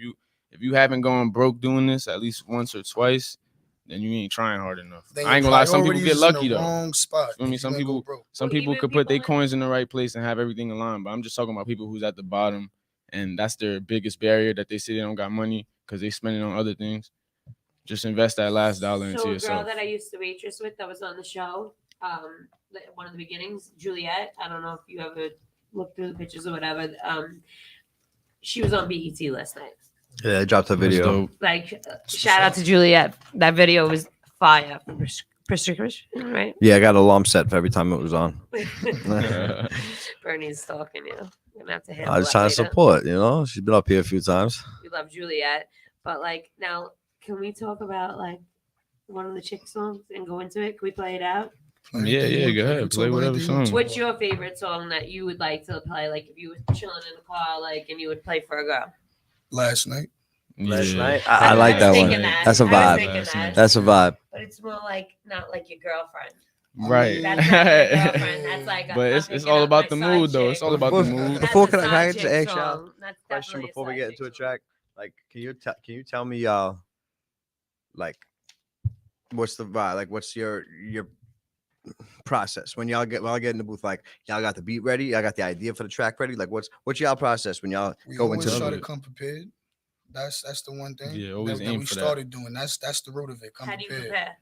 if you haven't gone broke doing this at least once or twice, then you ain't trying hard enough. Then I ain't your gonna lie. Some people priorities get is in lucky the though. wrong spot. Feel me? if Some you gonna go people- broke. Some Well, people even could put their people in- coins in the right place and have everything aligned. But I'm just talking about people who's at the bottom, and that's their biggest barrier that they say they don't got money because they spend it on other things. Just invest that last dollar into So a girl yourself. that I used to waitress with that was on the show, one of the beginnings, Juliet. I don't know if you ever looked through the pictures or whatever. She was on BET last night. Yeah, I dropped a That's video. dope. Like, shout out to Juliet. That video was fire. Prescription, right? Yeah, I got a alarm set for every time it was on. Bernie's stalking you. We're gonna have to hit I was trying to support, She's been up here a few times. We love Juliet, but like now, can we talk about like one of the chick songs and go into it? Can we play it out? Yeah, go ahead. Play whatever song. What's your favorite song that you would like to play? Like if you were chilling in the car, like, and you would play for a girl. Last night. Last Yeah. night? I like was that one. thinking that. That's a I was vibe. thinking that. That's a vibe. But it's more like not like your girlfriend. Right. That's not your girlfriend. That's like. But I'm it's picking all up about my the side mood, though. chick. It's all about the mood. That's Before, a can I side just chick ask y'all song. That's question definitely before we side get chick into a song. track? Like, can you tell me like what's the vibe? Like, what's your process when y'all get in the booth? Like, y'all got the beat ready, y'all got the idea for the track ready. Like, what's y'all process when y'all We go always into try the to come prepared. That's the one thing. Yeah, always that aim we for that. started doing. That's the root of it. Come How do you prepared. prepare?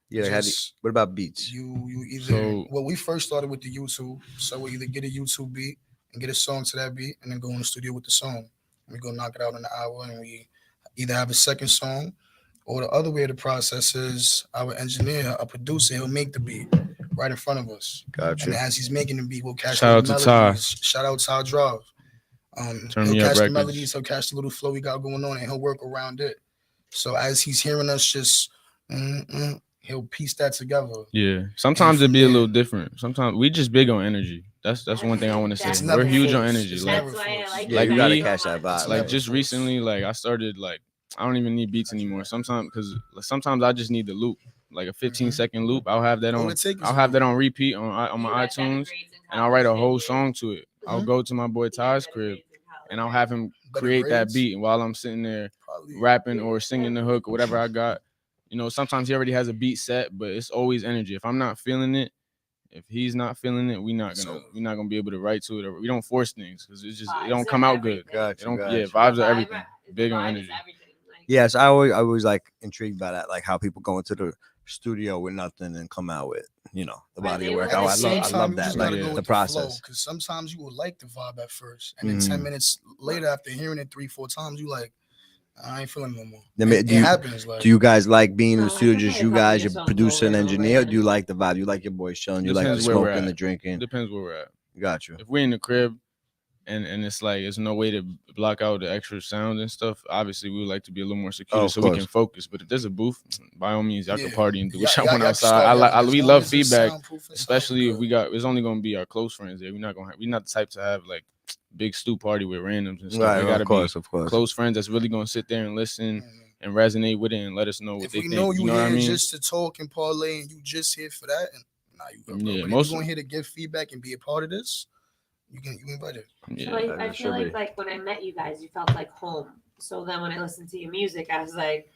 yeah? Just- What about beats? You either So- well, we first started with the YouTube, so we either get a YouTube beat and get a song to that beat, and then go in the studio with the song. And we go knock it out in an hour, and we either have a second song, or the other way of the process is our engineer, a producer, he'll make the beat right in front of us, and Gotcha. as he's making the beat, we'll catch Shout out the to Ty. melodies. Shout out Ty Drive. Turn He'll Me Up catch the Records. melodies, he'll catch the little flow we got going on, and he'll work around it. So as he's hearing us just, he'll piece that together. Yeah. Sometimes it'd be a Yeah. little different. Sometimes we just big on energy. That's one thing I want to say. It's We're never huge on forced. energy. It's Like, never That's why I forced. like. Yeah, you guys gotta so catch that much. vibe. like never just forced. recently, like I started like I don't even need beats anymore. Sometimes because sometimes I just need the loop, like a 15-second loop. I'll have that All on. it takes is I'll a have that loop. on repeat on You my got better iTunes, grades in and I'll write a college whole than song to it. I'll Mhm. go to my boy you. You got Ty's better crib, grades in college, and I'll right? have him create that beat, and while I'm sitting there rapping or singing the hook or whatever I got, you know, sometimes he already has a beat set, but it's always energy. If I'm not feeling it, if he's not feeling it, we're not gonna be able to write to it. Or we don't force things because it's just it don't come out good. Gotcha. Vibes are everything. Big on energy. Yes, I always like intrigued by that, like how people go into the studio with nothing and come out with, you know, the body of work. I love that, like the process. Because sometimes you will like the vibe at first, and then 10 minutes later, after hearing it 3-4 times, you like, I ain't feeling no more. It happens. Like, do you guys like being in the studio? Just you guys, your producer and engineer? Or do you like the vibe? You like your boys chilling? You like the smoking, the drinking? Depends where we're at. Got you. If we're in the crib, and it's like there's no way to block out the extra sound and stuff, obviously we would like to be a little more secure so we can focus. But if there's a booth, by all means, y'all can party and do what y'all want outside. We love feedback, especially if it's only gonna be our close friends there. We're not the type to have like big stew party with randoms and stuff. Right, they gotta of course. Close friends that's really gonna sit there and listen and resonate with it and let us know what they think. Know you know here what I mean? Just to talk and parlay, and you just here for that, and you going here to give feedback and be a part of this. You can budget. Yeah, so I feel like when I met you guys, you felt like home. So then when I listened to your music, I was like,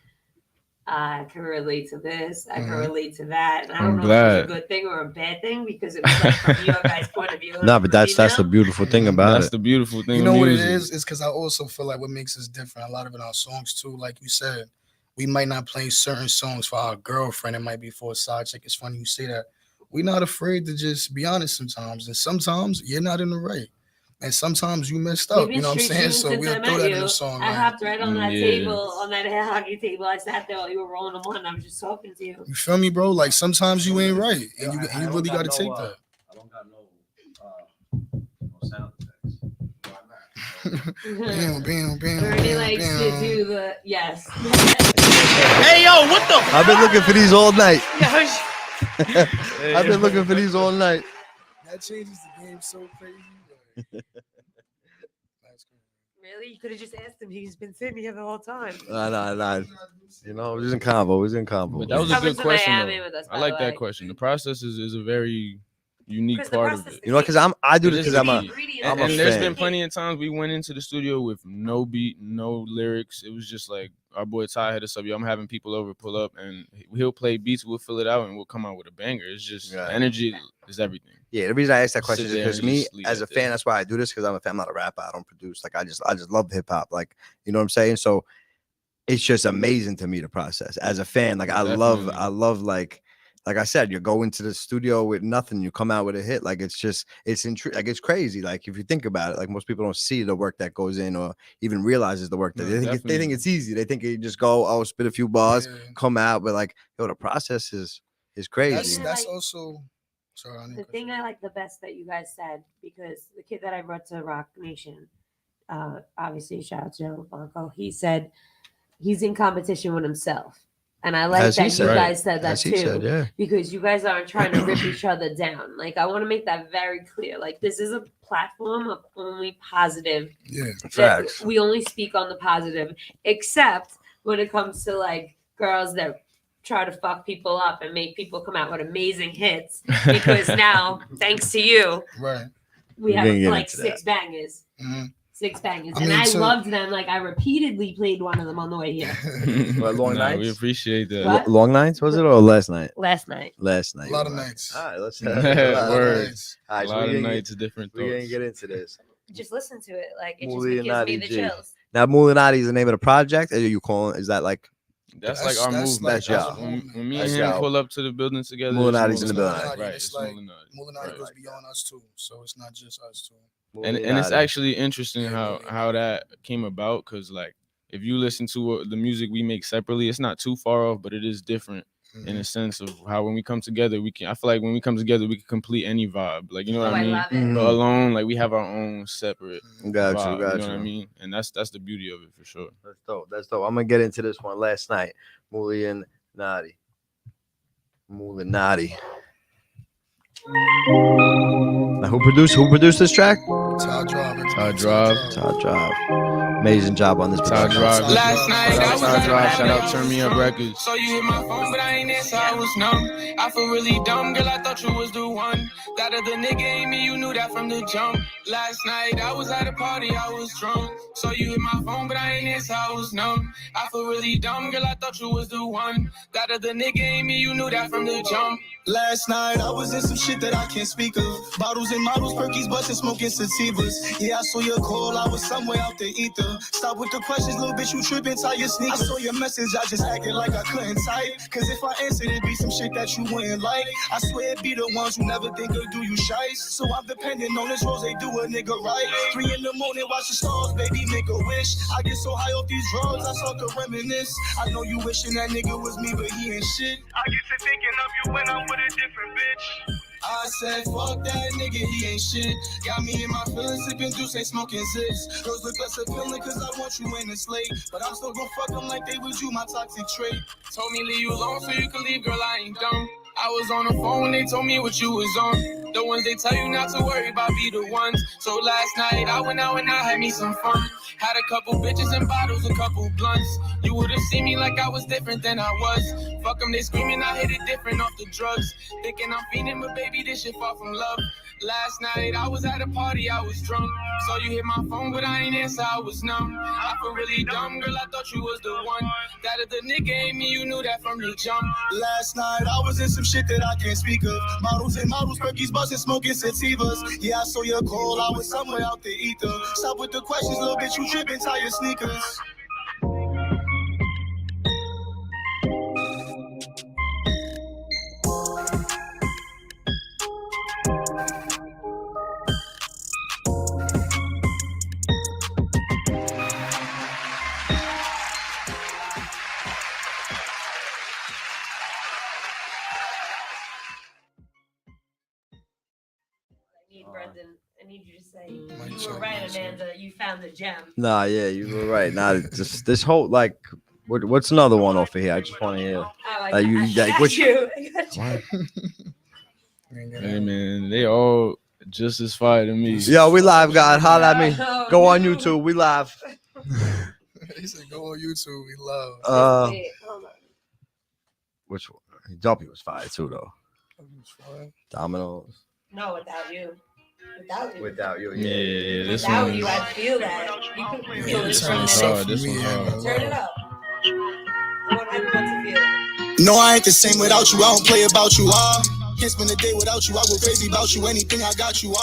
I can relate to this. I can relate to that. And I don't know if it's a good thing or a bad thing because it was like from your guys' point of view. No, but that's the beautiful thing about it. That's the beautiful thing. You know what it is? It's because I also feel like what makes us different. A lot of it in our songs too. Like you said, we might not play certain songs for our girlfriend. It might be for a side chick. It's funny you say that. We're not afraid to just be honest sometimes. And sometimes you're not in the right. And sometimes you messed up. You know what I'm saying? So we'll throw that in the song. I hopped right on that table, on that hockey table. I sat there while you were rolling them on and I was just talking to you. You feel me, bro? Like sometimes you ain't right. And you really got to take that. I don't got no sound effects. Bam. Bernie likes to do the yes. Hey, yo, what the? I've been looking for these all night. I've been looking for these all night. That changes the game so crazy. Really? You could have just asked him. He's been sitting here the whole time. Nah. You know, we're in convo. But that was a good question. I like that question. The process is a very unique part of it. You know, because I do this because I'm a and there's been plenty of times we went into the studio with no beat, no lyrics. It was just like our boy Ty hit us up. Yo, I'm having people over, pull up, and he'll play beats. We'll fill it out, and we'll come out with a banger. It's just energy is everything. Yeah, the reason I asked that question is because me, as a fan, that's why I do this. Because I'm a fan. I'm not a rapper. I don't produce. Like I just love hip hop. Like, you know what I'm saying? So it's just amazing to me the process as a fan. Like I love like I said, you go into the studio with nothing, you come out with a hit. Like it's it's crazy. Like if you think about it, like most people don't see the work that goes in or even realizes the work that they think it's easy. They think you just go, spit a few bars, come out, but like, the process is crazy. That's also. The thing I like the best that you guys said, because the kid that I brought to Rock Nation, obviously shout out to Joe Blanco, he said he's in competition with himself. And I like that you guys said that too, because you guys aren't trying to rip each other down. Like, I want to make that very clear. Like, this is a platform of only positive. Yeah, facts. We only speak on the positive, except when it comes to like girls that try to fuck people up and make people come out with amazing hits. Because now, thanks to you, we have like 6 bangers. Mm-hmm. 6 bangers. I loved them. Like, I repeatedly played one of them on the way here. Long nights? We appreciate that. Long nights, was it, or last night? Last night. A lot of nights. All right, let's words. A lot of nights, different thoughts. We're going to get into this. Just listen to it. Like, it just gives me the chills. Now, Mulinati is the name of the project? Are you calling? Is that like... That's like our movement. That's y'all. When me and him pull up to the building together, Mulinati's in the building. Right, it's like Mulinati goes beyond us too, so it's not just us too. And it's actually interesting how that came about, because like if you listen to the music we make separately, it's not too far off, but it is different in a sense of how when we come together, I feel like when we come together, we can complete any vibe. Like, you know what I mean? Love it. But alone, like we have our own separate Got vibe, you. you know what I mean? And that's the beauty of it for sure. That's dope. I'm gonna get into this one last night. Mulinati. Now who produced this track? Todd Drive. Amazing job on this Todd production. Drive. Last night I was Todd Drive. at Shout out Turn Me Up Records. So you hit my phone, but I ain't answer, I was numb. I feel really dumb, girl, I thought you was the one. That other nigga ain't me, you knew that from the jump. Last night I was at a party, I was drunk. So you hit my phone, but I ain't answer, I was numb. I feel really dumb, girl, I thought you was the one. That other nigga ain't me, you knew that from the jump. Last night I was in some shit that I can't speak of. Bottles and models, perkies, bustin', smoking sativas. Yeah, I saw your call, I was somewhere out the ether. Stop with the questions, little bitch, you trippin', tie your sneakers. I saw your message, I just acted like I couldn't type. Cause if I answered, it'd be some shit that you wouldn't like. I swear it'd be the ones who never think of do you shice. So I'm depending on this rose, they do a nigga right. 3 in the morning, watch the stars, baby, make a wish. I get so high off these drugs, I start to reminisce. I know you wishing that nigga was me, but he ain't shit. I get to thinking of you when I'm with a different bitch. I said, fuck that nigga, he ain't shit. Got me in my feelings, sipping juice, ain't smoking zips. Girls look less appealing cause I want you in it's late. But I'm still gon' fuck them like they was you, my toxic trait. Told me leave you alone so you can leave, girl, I ain't dumb. I was on the phone when they told me what you was on. The ones they tell you not to worry about be the ones. So last night I went out and I had me some fun. Had a couple bitches and bottles, a couple blunts. You would've seen me like I was different than I was. Fuck them, they screaming, I hit it different off the drugs. Thinking I'm fiending, but baby, this shit far from love. Last night I was at a party, I was drunk. So you hit my phone, but I ain't answer, I was numb. I feel really dumb, girl, I thought you was the one. That other nigga ain't me, you knew that from the jump. Last night I was in some shit that I can't speak of. Models and models, perkies, bustin', smoking sativas. Yeah, I saw your call, I was somewhere out the ether. Stop with the questions, little bitch, you trippin', tie your sneakers. Brendan, I need you to say you were right, Amanda. You found the gem. Nah, yeah, you were right. Nah, just this whole like, what's another one off of here? I just want to hear. I got you. I got you. Hey man, they all just as fire to me. Yo, we live, God. Holla at me. Go on YouTube. We live. He said, "Go on YouTube. We love." Wait, hold on. Which one? Dumpy was fire too, though. Dominoes. No, without you. Without you. Without you, Yeah. This Without one. you, I feel that. You can feel it This from one's there. hard. This one's hard. Turn it up. I want everyone to feel it. No, I ain't the same without you. I don't play about you. Can't spend a day without you. I go crazy about you. Anything I got you.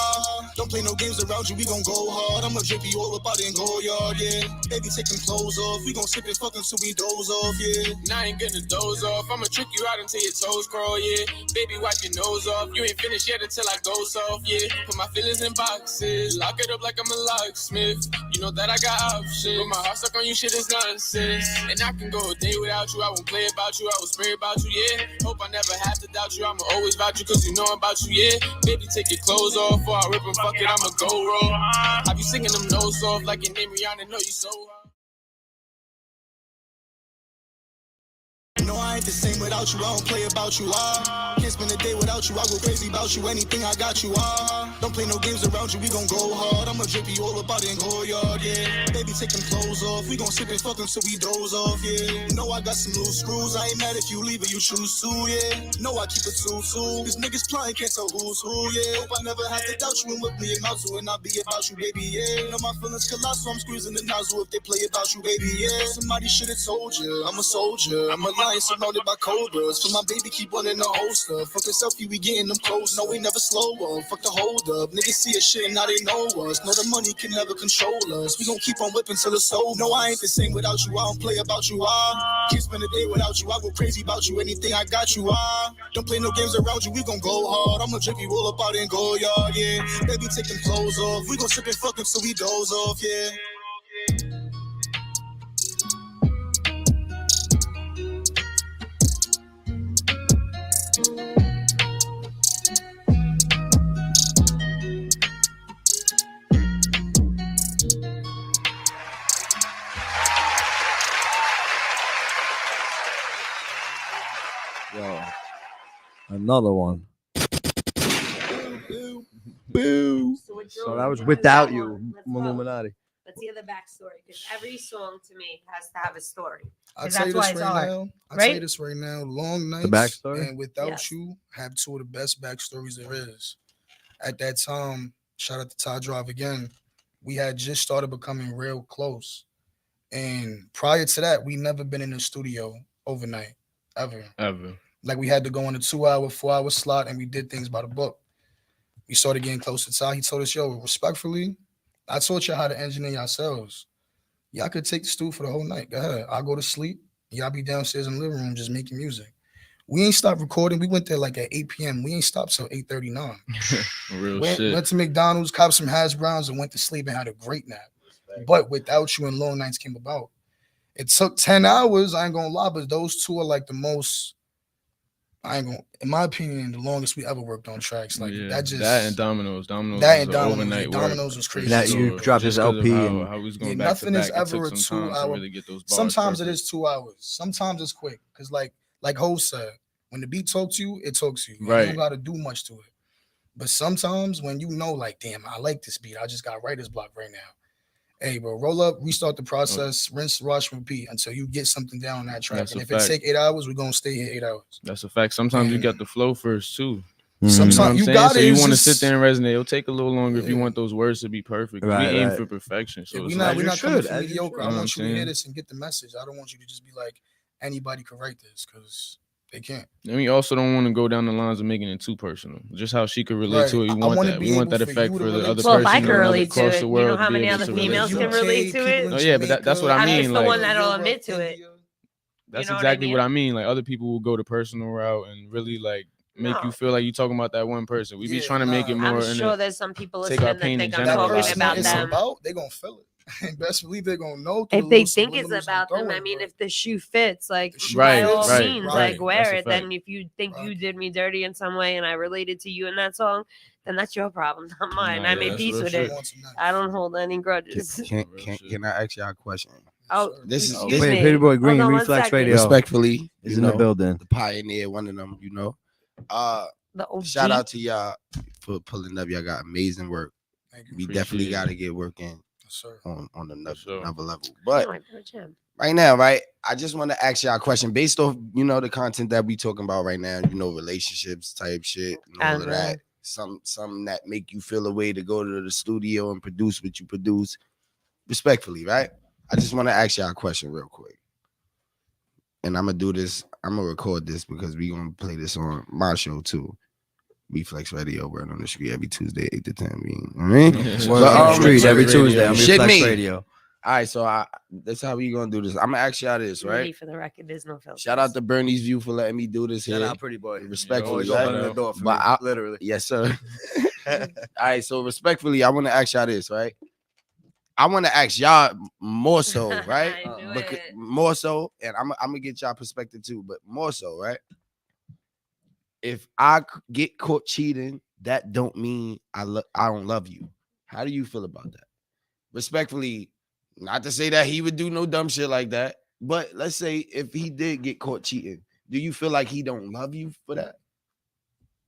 Don't play no games around you. We gon' go hard. I'ma drip you all up out in go yard. Yeah, baby, take them clothes off. We gon' sip and fuck until we doze off. Yeah. Now I ain't gonna doze off. I'ma trick you out until your toes crawl, yeah. Baby, wipe your nose off. You ain't finished yet until I go soft, yeah. Put my feelings in boxes. Lock it up like I'm a locksmith. You know that I got options. But my heart stuck on you, shit is nonsense. And I can go a day without you. I won't play about you. I will spray about you, yeah. Hope I never have to doubt you. I'ma always vouch you cause you know about you, yeah. Baby, take your clothes off or I rip them, fuck it, I'ma go roll. I be singing them notes off like your name Rihanna, know you so hard. No, I ain't the same without you. I don't play about you. Can't spend a day without you. I go crazy about you. Anything I got you. Don't play no games around you. We gon' go hard. I'ma drip you all about in go yard. Yeah, baby, take them clothes off. We gon' sip and fuck until we doze off. Yeah, you know I got some loose screws. I ain't mad if you leave or you choose to. Yeah, no, I keep it too. These niggas plotting, can't tell who's who. Yeah, hope I never have to doubt you and whip me a mouth to and not be about you, baby. Yeah, know my feelings collapse, so I'm squeezing the nozzle if they play about you, baby. Yeah, somebody should've told you. I'm a soldier. I'm a lion surrounded by cobras. For my baby, keep one in the holster. Fuck a selfie, we getting them close. No, we never slow up. Fuck the hold up. Niggas see a shit and now they know us. No, the money can never control us. We gon' keep on whipping till it's over. No, I ain't the same without you. I don't play about you. Can't spend a day without you. I go crazy about you. Anything I got you. Don't play no games around you. We gon' go hard. I'ma drip you all up out in go yard. Yeah, baby, take them clothes off. We gon' sip and fuck until we doze off. Yeah. Yo, another one. Boo. So that was without you, Illuminati. Let's hear the backstory, because every song to me has to have a story. I'll 'Cause tell you that's this why it's right art, now. I'll right? tell you this right now. Long Nights backstory? and Without Yes. You have two of the best backstories there is. At that time, shout out to Todd Drive again. We had just started becoming real close. And prior to that, we never been in the studio overnight, ever. Like we had to go on a 2-hour, 4-hour slot, and we did things by the book. We started getting close to Ty. He told us, yo, respectfully, I taught y'all how to engineer yourselves. Y'all could take the stool for the whole night. Go ahead. I'll go to sleep. Y'all be downstairs in the living room just making music. We ain't stopped recording. We went there like at 8 p.m. We ain't stopped till 8:39. Real went, shit. Went to McDonald's, copped some hash browns, and went to sleep and had a great nap. But Without You and Long Nights came about. It took 10 hours, I ain't gonna lie, but those two are like the most, in my opinion, the longest we ever worked on tracks. Like that and Domino's. Domino's was crazy. That you dropped his LP how we was going back nothing to is back. ever a 2 hour. To really get those bars Sometimes perfect. it is 2 hours. Sometimes it's quick. Cause like Ho said, when the beat talks to you, it talks to you. Right. You don't gotta do much to it. But sometimes when you know, like, damn, I like this beat, I just got writer's block right now. Hey, bro, roll up, restart the process, rinse, wash, repeat until you get something down on that track. That's and a if fact. it take 8 hours, we're gonna stay here 8 hours. That's a fact. Sometimes you got the flow first too. Sometimes you got so it. you It's want to just- sit there and resonate. It'll take a little longer if you want those words to be perfect. Right, we aim right. for perfection. So Yeah, it's we're not coming for as you mediocre. should. I You know want you what I'm to hear saying? this and get the message. I don't want you to just be like, anybody could write this, because they can't. And we also don't want to go down the lines of making it too personal. Just how she could relate Right. to it. We I want wanna that. be We want able that for effect you to for the relate other to Well, it. if I person could relate to across it, the you world. know how be many able other to females relate can to it. relate to it? No, yeah, but that's what I I'm mean. just the Like, one that'll admit to it. that's You know what I exactly mean? what I mean. Like other people will go the personal route and really like make No. you feel like you talking about that one person. We be Yeah, trying to make it nah. more. I'm sure there's some people take our listening that pain think and I'm That generalize talking person it, about you it's know? them. about, they gonna feel it. And best believe they're gonna know. through If the they little think it's subliminals I'm about them, I throwing, mean, bro. if the shoe fits, like The shoe by fits, all right, means, right. like wear That's a it. Then fact. if you think you Right. did me dirty in some way and I related to you in that song, then that's your problem, not mine. Nah, I yeah, made that's peace real with shit. it. I don't hold any grudges. Can I ask y'all a question? Oh, This is excuse this me. Pretty Boy Hold Green, on one Reflex second. Radio. respectfully is you in the know, building. the pioneer, one of them, you know. The OG. Shout out to y'all for pulling up. Y'all got amazing work. Thank you. We Appreciate definitely it. got to get working Yes, sir. on another, sure. another level. I But might go to gym. right now, right, I just want to ask y'all a question based off, you know, the content that we talking about right now, you know, relationships type shit and all of that. Something that make you feel a way to go to the studio and produce what you produce respectfully, right? I just want to ask y'all a question real quick. And I'm gonna do this, I'm gonna record this because we gonna play this on my show too. Reflex Radio, word on the street every Tuesday, 8 to 10. All right? Word But, on the street every Radio. Tuesday on Shit Reflex me. Radio. All right, so that's how we gonna do this. I'm gonna ask y'all this, Really, right? for the record, there's no filter. Shout out to Bernie's View for letting me do this Shout here. out, Pretty Boy. Respectfully, Always shout opening out. the door for But me, I- literally. Yes, sir. All right, so respectfully, I want to ask y'all this, right? I want to ask y'all more so, right? I knew Because it. more so, and I'm gonna get y'all perspective too, but more so, right? If I get caught cheating, that don't mean I don't love you. How do you feel about that? Respectfully, not to say that he would do no dumb shit like that, but let's say if he did get caught cheating, do you feel like he don't love you for that?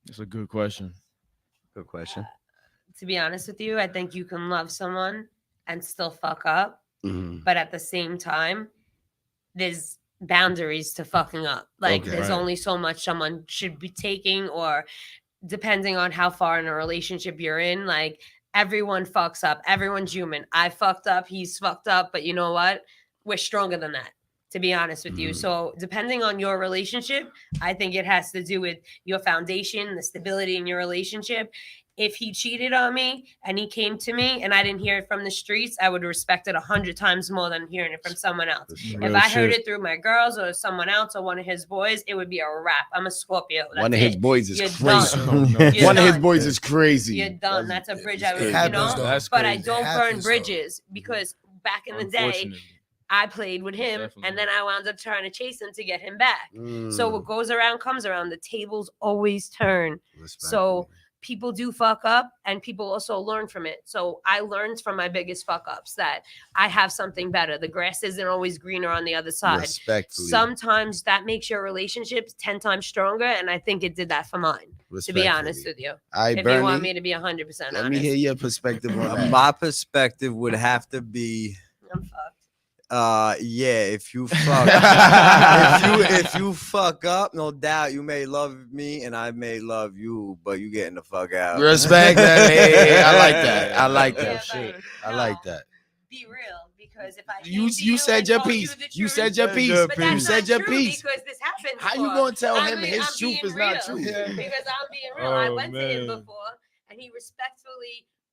It's a good question. Good question. To be honest with you, I think you can love someone and still fuck up, Mhm. but at the same time, there's boundaries to fucking up. Like Okay. there's Right. only so much someone should be taking, or depending on how far in a relationship you're in, like everyone fucks up. Everyone's human. I fucked up, he's fucked up, but you know what? We're stronger than that, to be honest with you. Mhm. So depending on your relationship, I think it has to do with your foundation, the stability in your relationship. If he cheated on me and he came to me and I didn't hear it from the streets, I would respect it 100 times more than hearing it from someone else. Real If I heard shit. it through my girls or someone else or one of his boys, it would be a wrap. I'm a Scorpio. That's One of his it. boys is You're crazy. done. No, You're One of his done. boys is crazy. You're done. That's a bridge I would, It you happens, know. though. That's But I crazy. don't burn happens, though. bridges because back in the day, Unfortunately. I played with him Definitely. and then I wound up trying to chase him to get him back. So what goes around comes around. The tables always turn. So people do fuck up and people also learn from it. So I learned from my biggest fuck ups that I have something better. The grass isn't always greener on the other side. Respectfully. Sometimes that makes your relationships 10 times stronger. And I think it did that for mine, to be honest with you. If Bernie, you want me to be 100% honest. Let me hear your perspective on that. My perspective would have to be, I'm fucked. yeah, if you fuck if you fuck up, no doubt you may love me and I may love you, but you getting the fuck out. Respect that. Hey, I like that. I like that Yeah, shit. but I like that. Be real, because if I You came to you said and your told piece. the You truth- said your piece. But You that's said not your true, piece. because this happened How you before. gonna tell him I'm his truth being is not real, true? Because I'm being real. I Oh, went to him man. before, and he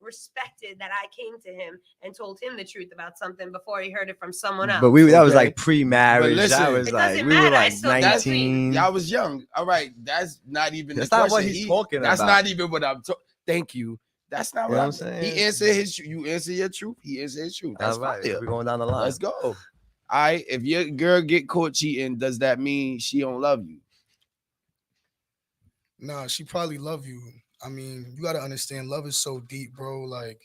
respected that I came to him and told him the truth about something before he heard it from someone else. But that was Okay. like pre-marriage. But listen, That was it like doesn't we were matter, I like still got 19. Y'all was young. All right, that's not even That's the not question. what he's talking That's about. not even what I'm talking. Thank you. That's not You what know I'm what I'm saying. saying? He answered his. You answer your truth. He answered his truth. That's All right, fire. we're going down the line. Let's go. All right. If your girl get caught cheating, does that mean she don't love you? Nah, she probably love you. I mean, you gotta understand, love is so deep, bro. Like,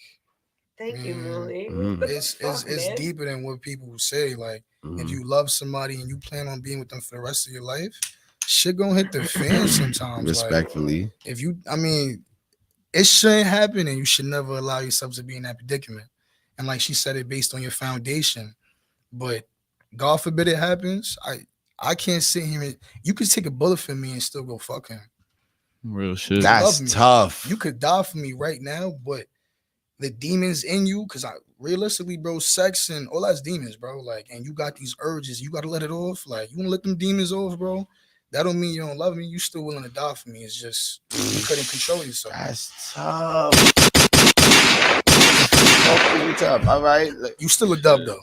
Thank you, man, Molly. Mhm. What the it's fuck, man? deeper than what people say. Like, if you love somebody and you plan on being with them for the rest of your life, shit gonna hit the fan sometimes. Respectfully. Like, if you, I mean, it shouldn't happen, and you should never allow yourself to be in that predicament. And like she said, it based on your foundation. But God forbid it happens. I can't sit here and you could take a bullet for me and still go fuck him. Real shit. Love me. That's tough. You could die for me right now, but the demons in you, because I realistically, bro, sex and all that's demons, bro. Like, and you got these urges, you gotta let it off. Like, you wanna let them demons off, bro. That don't mean you don't love me. You still willing to die for me. It's just you couldn't control yourself. That's tough. Tough. All right. You still a dub though.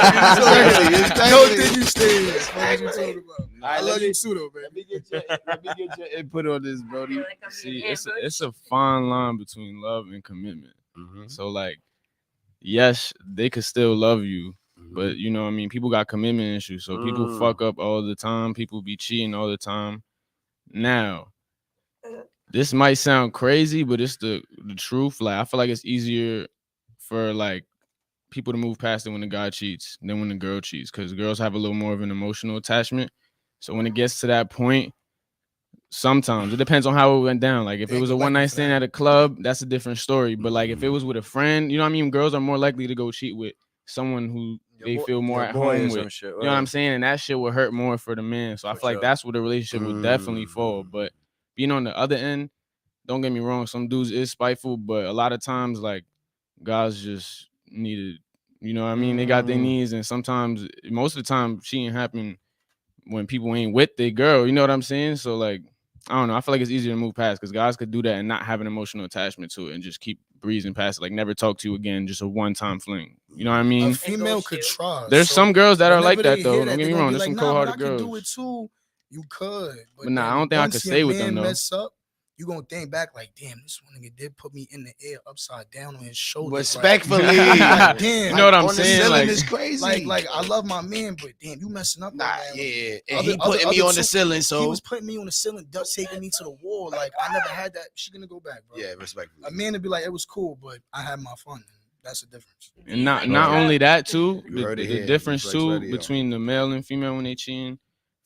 Exactly. Don't think you stay here. What you talking about? I love you too, though, Let baby. me get your input on this, I Brody. feel like I'm See, being it's a fine line between love and commitment. Mm-hmm. So like, yes, they could still love you, but you know what I mean, people got commitment issues. So people fuck up all the time. People be cheating all the time. Now, this might sound crazy, but it's the truth. Like, I feel like it's easier for like people to move past it when the guy cheats than when the girl cheats, because girls have a little more of an emotional attachment. So when it gets to that point, sometimes it depends on how it went down. Like if it was a one night stand at a club, that's a different story. But like if it was with a friend, you know what I mean? Girls are more likely to go cheat with someone who they feel more at home with. Shit, you know what I'm saying? And that shit would hurt more for the man. So I feel like that's where the relationship would definitely fall. But being on the other end, don't get me wrong, some dudes is spiteful, but a lot of times like guys just needed, you know what I mean? They got their needs, and sometimes, most of the time, cheating happen when people ain't with their girl. You know what I'm saying? So like, I don't know. I feel like it's easier to move past, because guys could do that and not have an emotional attachment to it and just keep breezing past it. Like never talk to you again, just a one-time fling. You know what I mean? A female could try. There's some girls that are like whenever that they though. hear Don't get they me gonna wrong. be There's some nah, but cold-hearted I could do it girls. too. You could, But nah, I don't think I once could your stay with them man though. mess up, you gonna think back like, damn, this one nigga did put me in the air upside down on his shoulder. Respectfully. Like, damn, You know what I'm on the saying? ceiling Like, is crazy. like I love my man, but damn, you messing up. Nah, right now. yeah. And Other- he putting me other on the two- ceiling, so He was putting me on the ceiling, taking me to the wall. Like I never had that. She gonna go back, bro. yeah, respectfully. A man would be like, it was cool, but I had my fun. That's the difference. and not only that too, You heard it the here, difference Reflex too Radio. between the male and female when they cheating.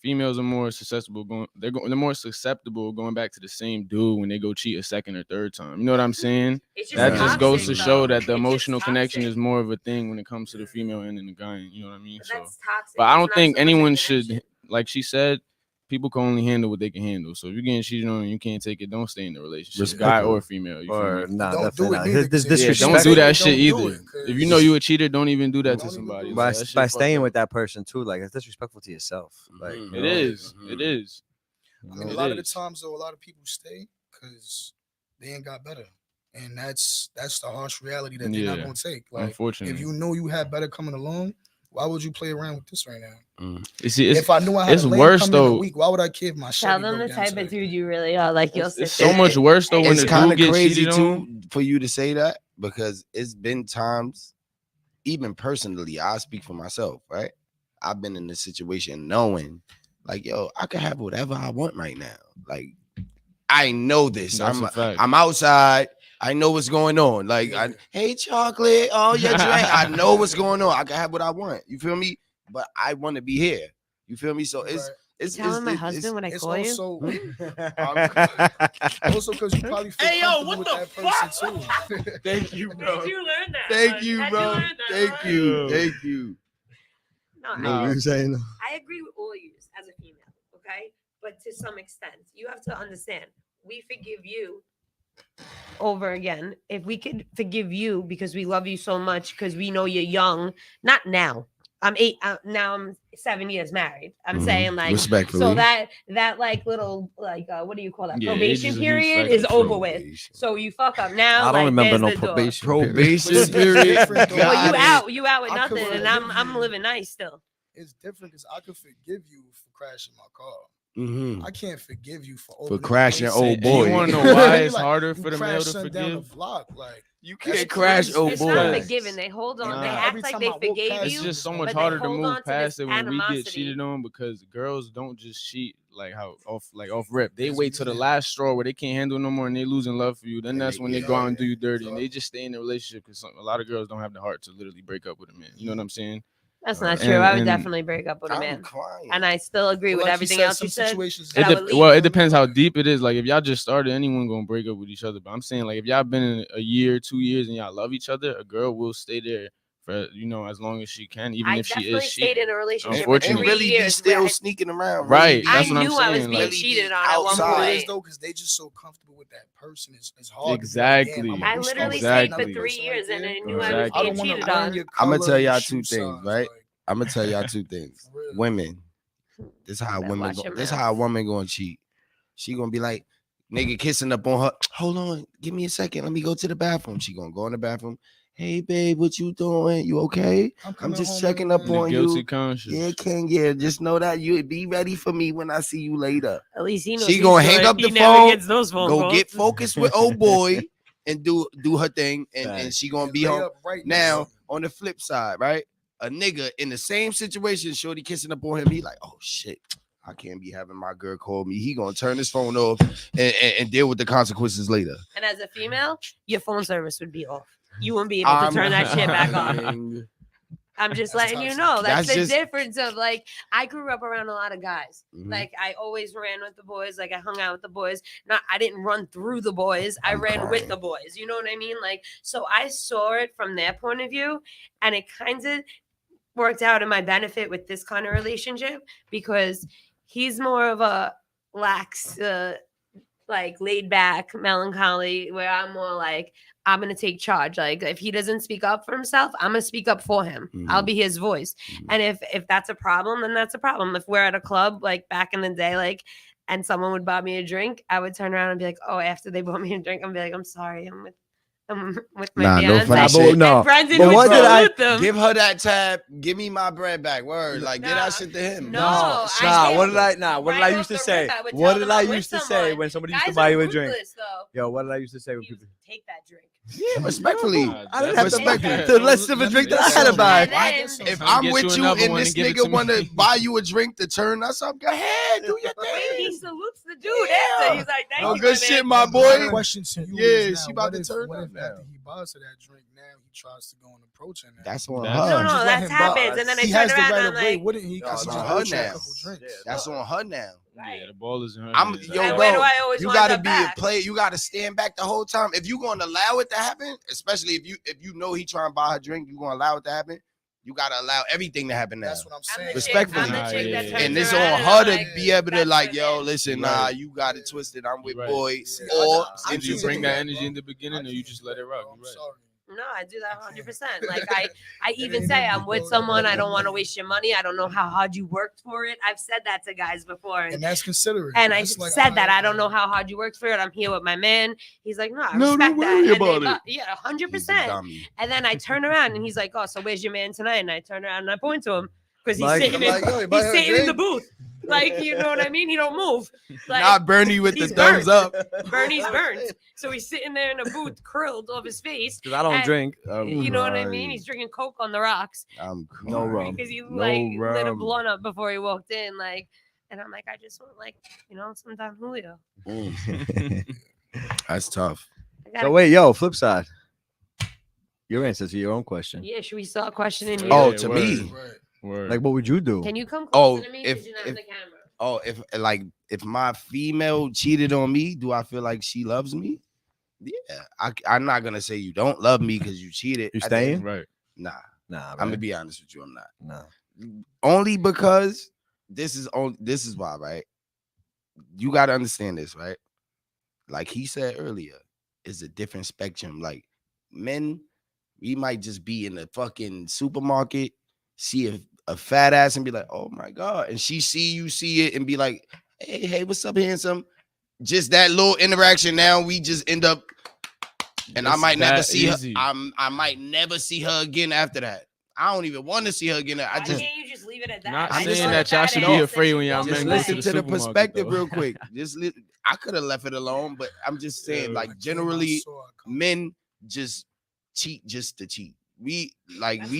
Females are more susceptible they're more susceptible going back to the same dude when they go cheat a second or third time. You know what I'm saying? That just goes to show that the emotional connection is more of a thing when it comes to the female end and the guy end. You know what I mean? But So, that's toxic. but I It's don't not think so much a anyone connection. should, like she said, people can only handle what they can handle. So if you're getting cheated on and you can't take it, don't stay in the relationship, guy or female. You Or feel me? nah, Don't do definitely it not. neither, This 'cause if Yeah, you don't disrespect. do that Don't shit do either. it, 'cause If you know you a cheater, don't even do that to Don't even somebody. do By, it. That shit by fucked staying up. with that person too, like it's disrespectful to yourself. Like you It know? is. It is. I mean, a lot of the times though, a lot of people stay because they ain't got better, and that's the harsh reality that they're not gonna take. Like, Unfortunately, if you know you had better coming along, why would you play around with this right now? you see, If I knew I had it's a lane worse coming in a though. week, why would I care if my Tell Chevy them broke the down type of today? dude you really are. Like you'll sit It's so there. much worse though when It's the kind dude of gets crazy cheated on. too for you to say that, because it's been times, even personally, I speak for myself, right? I've been in this situation knowing, like, yo, I can have whatever I want right now. Like, I know this. That's a fact. I'm outside. I know what's going on. Like, hey, chocolate. Oh, your drink. I know what's going on. I can have what I want. You feel me? But I want to be here. You feel me? So it's telling my husband when I call you. Also because you probably feel comfortable with that person too. Thank you, bro. Did you learn that? Thank you, bro. Thank you. Thank you. No, You're saying. I agree with all you as a female, okay? But to some extent, you have to understand, we forgive you over again. If we could forgive you because we love you so much, because we know you're young, not now. I'm 8 now. I'm 7 years married. I'm saying like respectfully. So that like little like what do you call that? Yeah, probation age is a period huge is factor. over with. So you fuck up now. I don't remember no there's the door. probation. period. Well, you out with I nothing, could and I'm living nice still. It's different because I could forgive you for crashing my car. Mm-hmm. I can't forgive you for crashing old And boy. you want to know why it's Like, harder you for the male crash to son down the forgive? block, like You that's can't crash crazy. old It's boy. not forgiving. They hold on. Nah. They Every act like time they I walk forgave past you. It's just so but much they harder to hold move on to past this it when we get animosity. cheated on, because girls don't just cheat like how off rip. They wait till the last straw where they can't handle no more and they losing love for you. Then that's when they go out and do you dirty, and they just stay in the relationship because a lot of girls don't have the heart to literally break up with a man. You know what I'm saying? That's not true. I would definitely break up with a I'm man. crying. And I still agree with like everything said, else you said. I would leave. Well, it depends how deep it is. Like if y'all just started, anyone gonna break up with each other. But I'm saying like if y'all been in a year, 2 years, and y'all love each other, a girl will stay there for as long as she can, even if she is definitely stayed in a relationship for Unfortunately. And 3 really be years. still where sneaking around. Right, Really that's I what I'm knew I was saying, being like- cheated on at one outside. It is point. though because they just so comfortable with that person. It's hard. Exactly. To be like, damn, I I'm literally Exactly. stayed for 3 years and I knew I was Exactly. I being don't want cheated to on. I'm gonna tell y'all two things, right? I'm gonna tell y'all two things. For real. Women, this how Better women watch go. your This mouth. how a woman gonna cheat. She gonna be like, nigga kissing up on her. Hold on, give me a second. Let me go to the bathroom. She gonna go in the bathroom. Hey babe, what you doing? You okay? I'm just checking up on Guilty you. conscious. Yeah, King. Yeah, just know that you be ready for me when I see you later. At least he knows. She gonna hang up the phone. Those phone Go calls. get focused with old boy and do her thing, and she gonna be home. Now on the flip side, right? A nigga in the same situation, shorty kissing up on him. He like, oh shit, I can't be having my girl call me. He gonna turn his phone off and deal with the consequences later. And as a female, your phone service would be off. You wouldn't be able to turn that shit back on. I'm just letting you know. That's the difference of like, I grew up around a lot of guys. Mhm. Like I always ran with the boys. Like I hung out with the boys. I didn't run through the boys. I ran with the boys. You know what I mean? Like, so I saw it from their point of view, and it kind of worked out in my benefit with this kind of relationship because he's more of a lax, like laid back, melancholy, where I'm more like, I'm gonna take charge. Like if he doesn't speak up for himself, I'm gonna speak up for him. I'll be his voice. And if that's a problem, then that's a problem. If we're at a club like back in the day, like, and someone would buy me a drink, I would turn around and be like, oh, after they bought me a drink, I'm be like, I'm sorry, I'm with my no fiance. funny shit. No. And Brendan But would what did I salute them. Give her that tab. Give me my bread back. Word, like get that shit to him. No, What did I used to say? What did I used to say when somebody used to buy you a drink? Yo, what did I used to say when people take that drink? Yeah, respectfully. I didn't have Respectfully. the less of a drink that I had to buy. If I'm with you and this nigga want to buy you a drink to turn us up, go ahead, do your He thing. salutes the dude after. He's like, thank Oh, you, good my shit, man. my boy. Question to you. Yeah, is now, she about what to if- turn what up if now. after he buys her that drink, now he tries to go and approach her now? That's on That's- her. No, Just let that him happens. buy. And then I He turn has the around right and of I'm way, like, wouldn't he? Because he No, just no, bought you her a now. couple drinks. That's on her now. Yeah, the ball is in her I'm hands. yo, And bro. where do I always You wind gotta up be back? a player. You gotta stand back the whole time. If you gonna allow it to happen, especially if you know he trying to buy her drink, you gonna allow it to happen. You gotta allow everything to happen now. That's what I'm I'm saying. the Respectfully. chick, I'm the chick that Yeah. turns And it's around on and her I'm to like, be able to that's like, her yo, man. listen, Right. nah, you got it twisted. I'm with Right. boy. See, Or Did you can't bring do that that, energy bro. in the beginning, or you just let it rock? I'm You're right. sorry. No, I do that 100%. Like I even ain't say in I'm me, with bro. someone. I don't want to waste your money. I don't know how hard you worked for it. I've said that to guys before, And that's considerate. and I That's like, said that alright, I don't know how hard you worked for it. I'm here with my man. He's like, no, I No, respect don't that. worry And they about it. yeah, He's a 100%. dummy. And then I turn around and he's like, oh, so where's your man tonight? And I turn around and I point to him because he's Like- sitting like, in, yo, you buy he's her a sitting in the drink? booth. Like, you know what I mean? He don't move. Like, Not Bernie with the he's thumbs burnt. up. Bernie's burnt. So he's sitting there in a booth, curled off his face. Because I don't And- drink. You know what I mean? He's drinking Coke on the rocks I'm No crying. rum. because he No like lit a rum. blunt up before he walked in. Like, And I'm like, I just want like, some Don Julio. That's tough. So wait, yo, flip side. Your answer to your own question. Yeah, should we start questioning you? Oh, to me. Word. Like, what would you do? Can you come closer to me? if- Because you're not in the camera. Oh, if my female cheated on me, do I feel like she loves me? Yeah, I'm not gonna say you don't love me because you cheated. You staying? Right. Nah, Nah, I'm gonna be honest with you. I'm not. Nah. Only because this is why, right? You got to understand this, right? Like he said earlier, it's a different spectrum. Like men, we might just be in the fucking supermarket, see a fat ass and be like, oh my God. And she see it and be like, hey, what's up, handsome? Just that little interaction. Now we just end up, and I might never see her. I might never see her again after that. I don't even want to see her again. Why can't you just leave it at that? Not I saying just that y'all should be afraid when y'all just men listen to the perspective though. real quick. I could have left it alone, but I'm just saying, like, generally, men just cheat just to cheat. We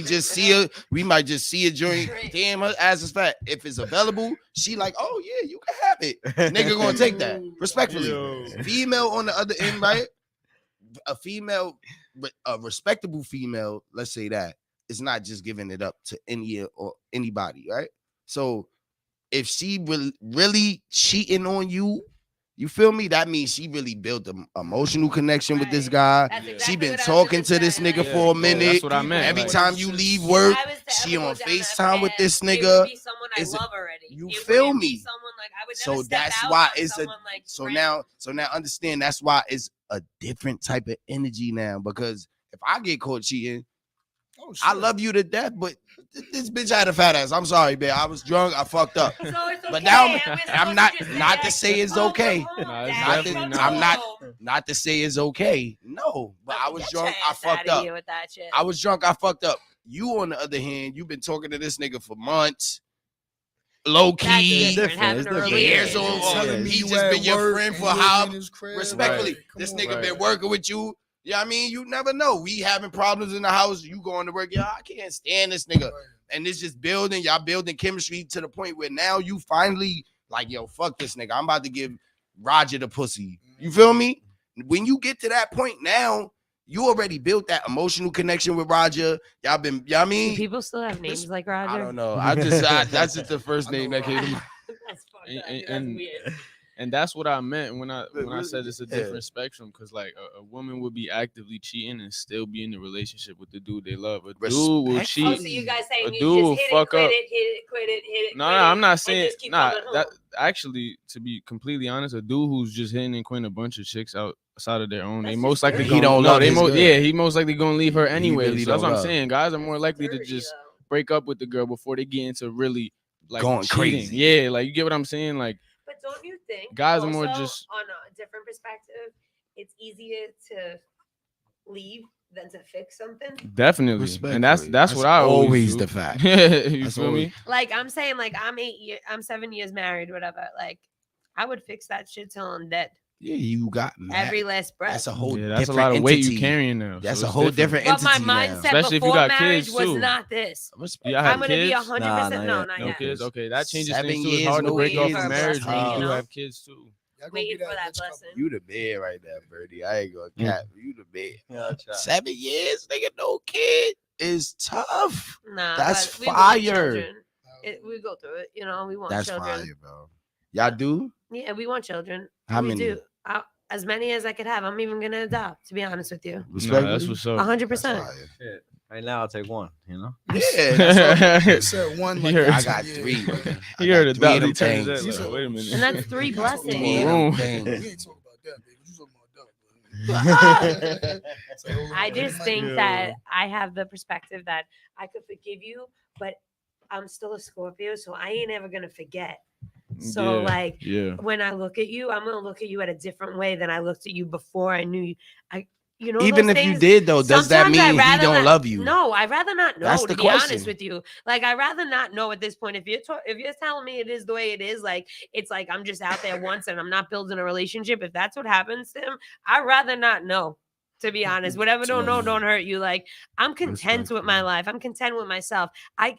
just see her. We might just see a joint. Damn, her ass is fat. If it's available, she like, oh yeah, you can have it. Nigga gonna take that respectfully. Female on the other end, right? A female, a respectable female, let's say that, is not just giving it up to anybody, right? So if she really cheating on you, you feel me? That means she really built an emotional connection with this guy. Exactly she been talking to this nigga for a minute. That's what I meant. Every time you leave work, she on FaceTime with this nigga. It would be someone I love already. You feel me? Someone like I would so never that's step why out it's someone a like so now understand that's why it's a different type of energy now. Because if I get caught cheating, I love you to death, but this bitch had a fat ass. I'm sorry, babe. I was drunk. I fucked up. So it's okay. But now I'm not to say it's okay. Not to say it's okay. No, but I was drunk. I fucked up. I was drunk. I fucked up. You, on the other hand, you've been talking to this nigga for months. Low key, years old. He just been your friend for how respectfully. This nigga been working with you. Yeah, I mean, you never know. We having problems in the house. You going to work. Yeah, I can't stand this nigga. And it's just building. Y'all building chemistry to the point where now you finally like, yo, fuck this nigga. I'm about to give Roger the pussy. You feel me? When you get to that point now, you already built that emotional connection with Roger. Y'all been, I mean, do people still have names like Roger? I don't know. That's just the first name that came to mind. That's fucked up. That's weird. And that's what I meant when I said it's a different spectrum, because like a woman would be actively cheating and still be in the relationship with the dude they love. A dude will cheat. Oh, so you guys saying a you dude will just fuck up. Hit it. No, I'm not saying that. Actually, to be completely honest, a dude who's just hitting and quitting a bunch of chicks outside of their own, they most likely he most likely gonna leave her anyway. Really so that's what I'm saying. Guys are more likely to just break up with the girl before they get into really like going cheating. crazy. Yeah, like you get what I'm saying, like. But don't you think guys are more just on a different perspective, it's easier to leave than to fix something? Definitely. And that's what I always the fact. You feel me? Like I'm saying, like I'm 7 years married, whatever. Like I would fix that shit till I'm dead. Yeah, you got every last breath. That's a whole that's a lot of weight you carrying now. That's a whole different entity. But my mindset especially before if you got marriage kids was too. not this. I'm gonna be 100%. No, not yet. Kids. Okay, that changes 7 things too. years, It's hard to break off a a marriage blessing, when you you do know? have kids too. Waiting for that blessing. You the man right now, Birdie. I ain't gonna cap. You the man. 7 years, nigga, no kid is tough. Nah, that's fire. We go through it, you know. We want that's children. Fire, bro. Y'all do? Yeah, we want children. How we many? Do. As many as I could have. I'm even gonna adopt, to be honest with you. Nah, that's what's up. 100%. Right now, I'll take one. You know. Yeah. That's said one. Like I got 3. You heard it. Wait a minute. And that's 3 blessings. We ain't talking about that, baby. You talking about that? I just think that I have the perspective that I could forgive you, but I'm still a Scorpio, so I ain't ever gonna forget. So when I look at you, I'm gonna look at you at a different way than I looked at you before I knew you. Even if you did though, does that mean he don't love you? No, I'd rather not know. That's to the be question. honest with you, like I'd rather not know at this point. If you're telling me it is the way it is, like it's like I'm just out there once and I'm not building a relationship. If that's what happens to him, I'd rather not know. To be honest, whatever don't know don't hurt you. Like I'm content with my life. I'm content with myself. I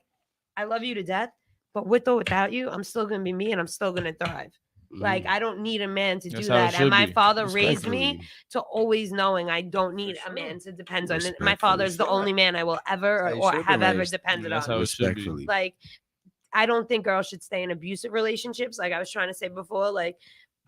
love you to death. but with or without you, I'm still gonna be me and I'm still gonna thrive. Like, I don't need a man to That's do how it that. And my should be. father raised me Respectfully. to always knowing I don't need a man to depend on. My father is the Respectfully. only man I will ever That's how you or should have be ever raised. depended That's on. how it should be. Respectfully. Like, I don't think girls should stay in abusive relationships. Like I was trying to say before, like,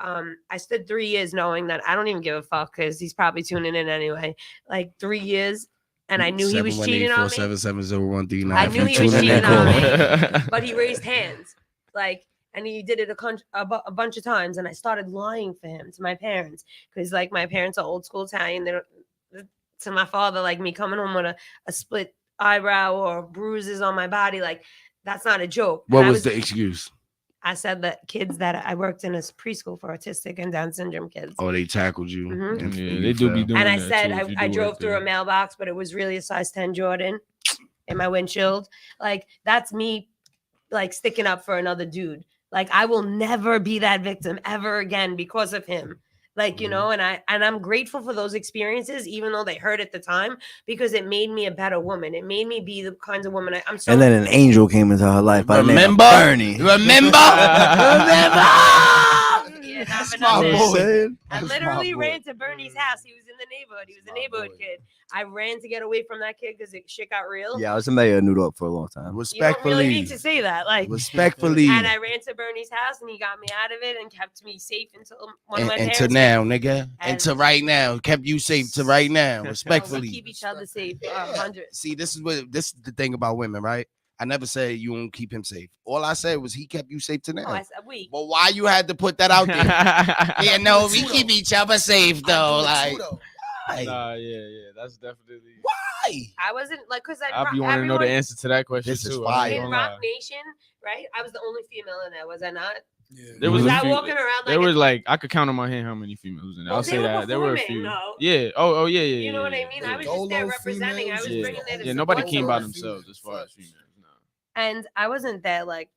I stood 3 years knowing that I don't even give a fuck because he's probably tuning in anyway. Like 3 years, and I knew he was cheating on me. 718-477-0139. I knew he was cheating on me, but he raised hands. Like, and he did it a bunch of times, and I started lying for him to my parents because, like, my parents are old school Italian. They don't, to my father, like me coming home with a split eyebrow or bruises on my body, like that's not a joke. What was the excuse? I said that kids that I worked in a preschool for autistic and Down syndrome kids. Oh, they tackled you. Mhm. And Yeah, you they do be fell. doing And I that said too, if you I do drove work through there. a mailbox, but it was really a size 10 Jordan in my windshield. Like, that's me, like, sticking up for another dude. Like, I will never be that victim ever again because of him. Like, you know, and I'm grateful for those experiences, even though they hurt at the time, because it made me a better woman. It made me be the kinds of woman I'm so. And then an angel came into her life. By the name of Remember? Bernie. Remember? Yeah, That's not my for boy. nothing. I That's literally my boy. ran to Bernie's house. He was in the neighborhood. He was a neighborhood boy. kid. I ran to get away from that kid because shit got real. Yeah, I was a mayor of New York for a long time. You don't Respectfully. really need to say that. Like, Respectfully. and I ran to Bernie's house and he got me out of it and kept me safe until one of my And parents. to now, nigga. And And- to right now. Kept you safe to right now. We Respectfully. keep each other safe. 100. See, this is the thing about women, right? I never said you won't keep him safe. All I said was he kept you safe to now. Oh, I said we. But why you had to put that out there? Yeah, no, we keep each other safe though. Like, why? Nah, yeah, that's definitely. Why? I wasn't like because I be wanting to know the answer to that question This is too. fire. in Rock Nation, right? I was the only female in there, was I not? There Was was a I few- walking around like There was like I could count on my hand how many females in there. Well, I'll they say were that there were a performing, few. though. Yeah. Oh yeah. You know what I mean? I was just there representing. I was bringing there to Yeah, nobody support came by them. themselves as far as females. No. And I wasn't there like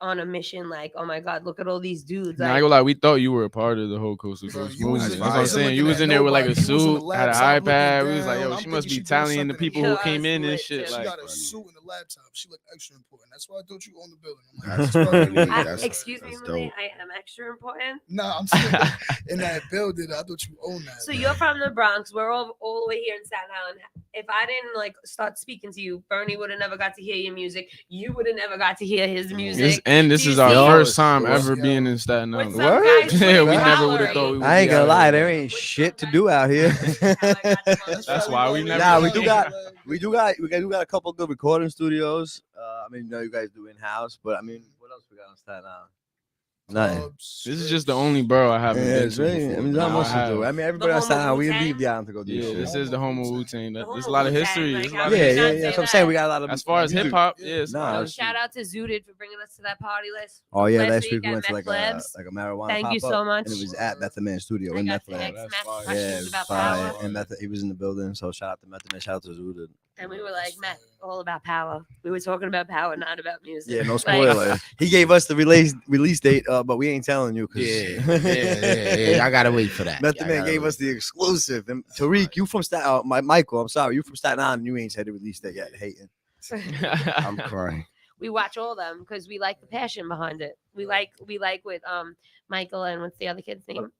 on a mission, like, oh my god, look at all these dudes. Nah, I Like, ain't gonna lie, we thought you were a part of the whole Coastal Bro, Coast you was- movement. you That's what I'm wasn't saying. You looking was at in there with like a nobody. You was in the suit, had an laptop looking iPad. We was down. like, yo, I'm she must thinking be she doing tallying the something people Yo, who I came was in and lit, shit. too. She Like, got a suit and a laptop. She looked extra important. That's why I thought you owned the building. I'm like, That's that's fucking really- weird. that's- excuse me, that's Monet, dope. I am extra important. Nah, I'm saying in that building, I thought you owned that. So you're from the Bronx. We're all the way here in Staten Island. If I didn't like start speaking to you, Bernie would have never got to hear your music. You would have never got to hear his music. this Do is you our see- first time Yo. ever being in Staten With Island. some Word? guys who Yeah, we didn't never would have tolerate- thought we would. I ain't be gonna out lie, here. there ain't shit to do out here. That's why we never. Nah, we do got a couple good recording studios. I mean, you know, you guys do in house, but I mean, what else we got on Staten Island? Nothing. This is just the only borough I haven't Yeah, been it's to really, before. I mean, No, not much I to do. have. I mean, everybody on home Staten of Island, we Wu-Tang? leave the island to go do Yeah, shit. this is the home of Wu-Tang. The home There's a of lot of Wu-Tang, history. like, There's a how lot can of you Yeah, not yeah, say yeah. That's what I'm that? saying. We got a lot of. As far as music. hip hop, Yeah. yes. Nah, Shout out to Zooted for bringing us to that party list. Oh yeah, last last week week we at went to Meth like Labs. a marijuana. Thank you pop-up, so much. And it was at Method Man Studio I in got Meth to Lab. ask That's Matt fire. Yeah, questions it was about fire. power. And Method, he was in the building, so shout out to Method Man, shout out to Zooted. And we were like, Matt, all about power. We were talking about power, not about music. Yeah, no Like, spoiler. He gave us the release date, but we ain't telling you. 'Cause Yeah. I gotta wait for that. Method Man gave us the exclusive. And Tariq, you from Staten? Michael, I'm sorry, you from Staten Island. You ain't said the release date yet. Hating. I'm crying. we watch all of them because we like the passion behind it. We like with Michael and what's the other kid's name?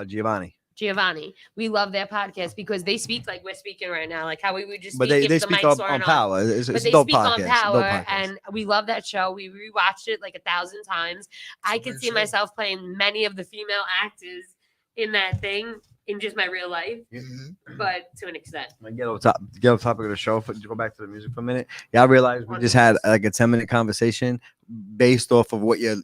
Giovanni. Giovanni. We love their podcast because they speak like we're speaking right now, like how we would just But speak they if the speak mics on weren't on. power. It's But a they dope speak podcast. on Dope power, podcast. and we love that show. We rewatched it like 1,000 times. I could great see show. myself playing many of the female actors in that thing in just my real life, Mhm. but to an extent. Get off topic of the show. To go back to the music for a minute. Yeah, I realized we just had like a 10-minute conversation based off of what your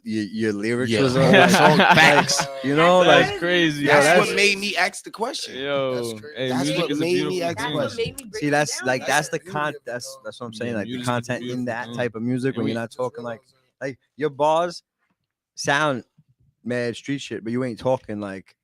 lyrics Yeah. was. Yeah. Facts. You know, That's like crazy. That's that's- what made me ask the question. Yo, That's crazy. hey, That's music what is a made me beautiful ask That's thing. what made me break see, it that's down like like that's the that. con. That's what I'm saying. Yeah, Like the music's a content in beautiful that thing. type of music And when we- you're not talking like your bars sound mad street shit, but you ain't talking like.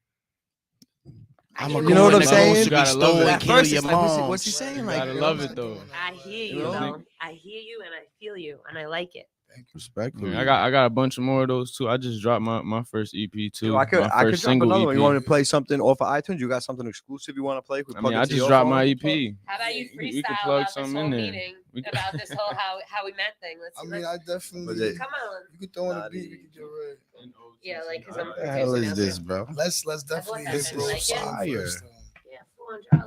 I'm You know what I'm saying? You gotta love it. At Kill first, your it's like, mom. what's he saying? You Like, gotta you love know? it though. I hear You you, know? though. I hear you and I feel you and I like it. Respectfully. I got a bunch of more of those too. I just dropped my first EP too. Yo, I could my drop first single another EP. one. You want me to play something off of iTunes? You got something exclusive you want to play? We I plug mean, it I to your just dropped phone? my EP. How about you We freestyle could plug about this something whole in there. meeting? about this whole how we met thing. Let's. I mean, I definitely. Come on. You could throw in a beat. We could get right. Yeah, like because I'm. What the hell is this, bro? Let's definitely hit This is fire. Yeah,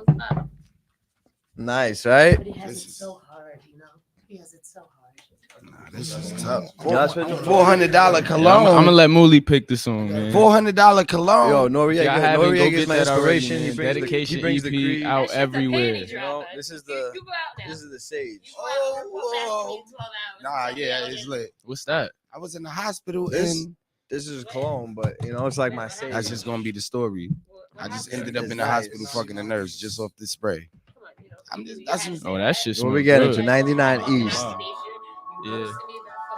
$400 up. Nice, right? But he has it so hard, you know. He has it so hard. Nah, this is tough. $400 cologne. I'm gonna let Mooly pick this song, man. $400 cologne. Yo, Noriega, Yeah, I haven't. Go Noriega get is my that already, inspiration. man. He brings Dedication he brings the EP creed. out That shit's a everywhere. panty You know, dropper. this is You the go out now. this is the sage. Whoa. Nah, yeah, it's lit. What's that? I was in the hospital This- and This is cologne, but you know, it's like my sage. that's just gonna be the story. I just ended up It's in the nice. hospital fucking a nurse just off the spray. I'm just that's just, Oh, that shit. What we smells get good. into 99 East. Wow. Yeah.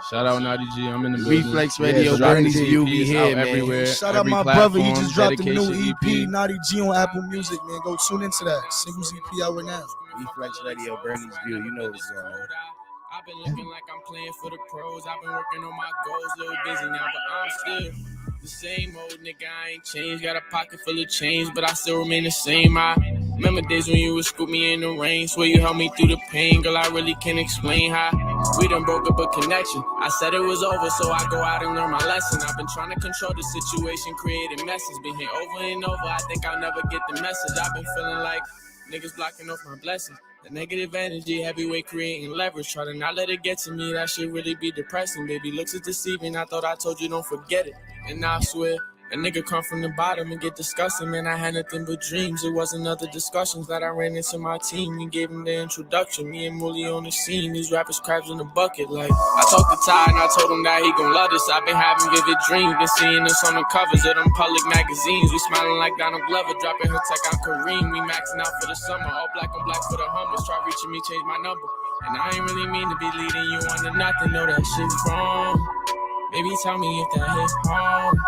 Shout out Naughty G. I'm in the building. Reflex Yeah, Radio, it's dropping Bernie's EP. View, we It's here, out man. everywhere. Shout out every my brother. He platform, just dropped a new Dedication EP, Naughty G on Apple Music, man. Go tune into that. Singles EP out right now. Reflex Radio, Bernie's View, you know what's going on. I've been looking like I'm playing for the pros. I've been working on my goals, a little busy now, but I'm still the same old nigga. I ain't changed. Got a pocket full of change, but I still remain the same. I remember days when you would scoop me in the rain, swear you helped me through the pain. Girl, I really can't explain how we done broke up a connection. I said it was over, so I go out and learn my lesson. I've been trying to control the situation, creating messes. Been here over and over. I think I'll never get the message. I've been feeling like niggas blocking off my blessings. The negative energy, heavyweight creating leverage. Try to not let it get to me, that shit really be depressing. Baby, looks is deceiving, I thought I told you don't forget it. And I swear, a nigga come from the bottom and get disgusting. Man, I had nothing but dreams. It wasn't other discussions that I ran into my team. We gave him the introduction, me and Mooly on the scene. These rappers crabs in the bucket. Like, I talked to Ty and I told him that he gon' love this. I've been having vivid dreams, been seeing this on the covers of them public magazines. We smiling like Donald Glover, dropping hits like I'm Kareem. We maxing out for the summer, all black on black for the Hummers. Try reaching me, change my number. And I ain't really mean to be leading you on to nothing. Know that shit's wrong. Baby, tell me if that hit home.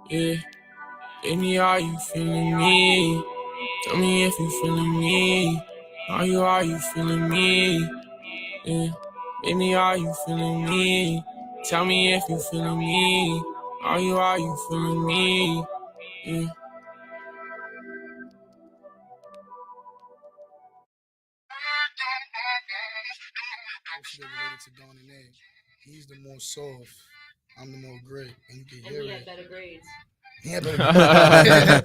Yeah, baby, are you feeling me? Tell me if you feeling me. Are you feeling me? Yeah, baby, are you feeling me? Tell me if you feeling me. Are you feeling me? Yeah. Actually related to Don and A. He's the more soft. I'm the more great, and you can And hear he it. had better grades. He had better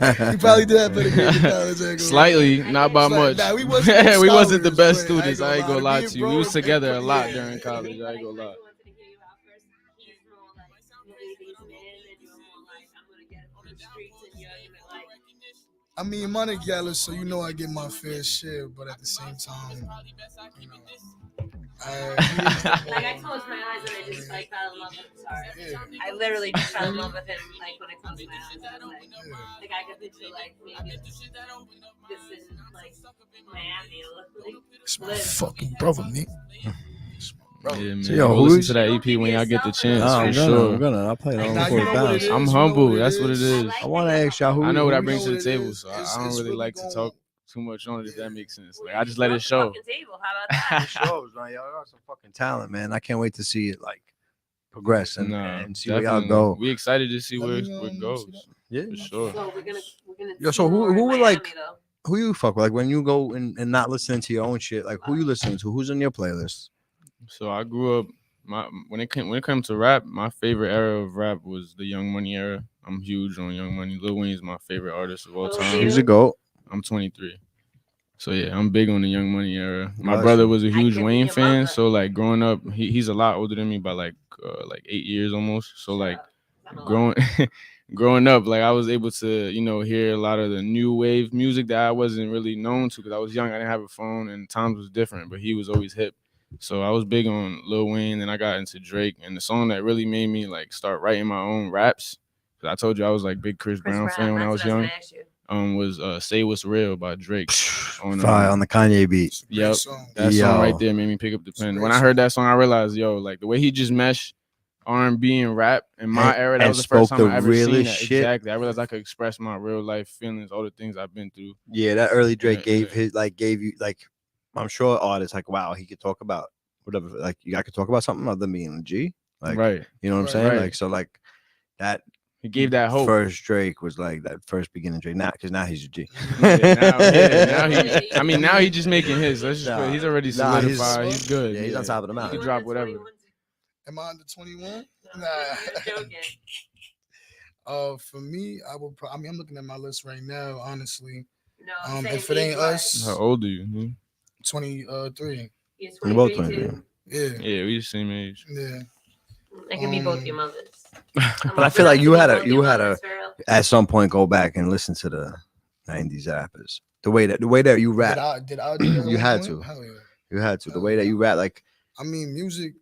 grades. He probably did have better grades in college. I ain't gonna Slightly, lie. not by much. Nah, we wasn't we wasn't the best scholars, but students. I ain't gonna lie to you. We Me was and bro together a were lot pretty- during college. I ain't gonna lie. I mean, money gala, so you know I get my fair share, but at the same time, you know, Like I closed my eyes and I just like fell in love with him. Sorry. yeah. I literally just fell in love with him like when I closed my eyes. I was like I could picture like maybe this in like Miami or like It's my fucking brother, man. Yeah, man. So, yo, Go who listen is- to that EP when y'all get the chance, Nah, for sure. I'll play it on Nah, before you it know what it bounce. is. I'm You know humble. what it That's what it is. is. I want to ask y'all who I know what I who- bring know to the what it table, is. so It's- I don't it's really really like to going- talk too much on it, if that makes sense. Like I just Well, let you it show. brought the fucking table. How about that? shows, man. Y'all got some fucking talent, man. I can't wait to see it like progress and, Nah, and see where y'all definitely. go. We excited to see Let where me, it goes. see that. Yeah. For sure. So we're gonna Yo, see so who- more in who would, Miami, like- though. Who you fuck with? Like when you go and not listening to your own shit, like who you listening to? Who's on your playlist? So I grew up. When it comes to rap, my favorite era of rap was the Young Money era. I'm huge on Young Money. Lil Wayne's my favorite artist of all Oh, time. yeah. Who's a goat? I'm 23. So yeah, I'm big on the Young Money era. My Gotcha. brother was a huge could be Wayne your fan, mother. so like growing up, he's a lot older than me by like 8 years almost. So like growing growing up, like I was able to, hear a lot of the new wave music that I wasn't really known to because I was young. I didn't have a phone and times was different, but he was always hip. So I was big on Lil Wayne, and I got into Drake. And the song that really made me like start writing my own raps, because I told you I was like big Chris Brown fan when I was young, was "Say What's Real" by Drake. Fire on the Kanye beat. It's a great Yep. song. That Yo. song right there made me pick up the It's a pen. great When I heard that song, I realized, like the way he just meshed R&B and rap in my And- era, that and was the first spoke time the I ever seen realest that. shit. Exactly. I realized I could express my real life feelings, all the things I've been through. Yeah, that early Drake Yeah, gave you like, I'm sure artists like, wow, he could talk about whatever. Like, I could talk about something other than being a G. Like, Right. you know what I'm Right, saying? right. Like, so like that He gave that hope. First Drake was like that first beginning Drake. Now, because now he's a G. Now he just making his. Let's just put. He's already solidified. He's good. Yeah, he's on top of the mountain. He can drop whatever. Am I under 21? Nah. Joking. For me, I would. I'm looking at my list right now. Honestly, No, if it ain't us, How old are you? 23. You're We're both 23 23. too. Yeah, We the same age. yeah. It can be both your mothers. But I feel like you had a at some point go back and listen to the 90s rappers. The way that you rap. Did I do that You at had one to. point? Hell yeah. You had to. The way that you rap, like I mean, music.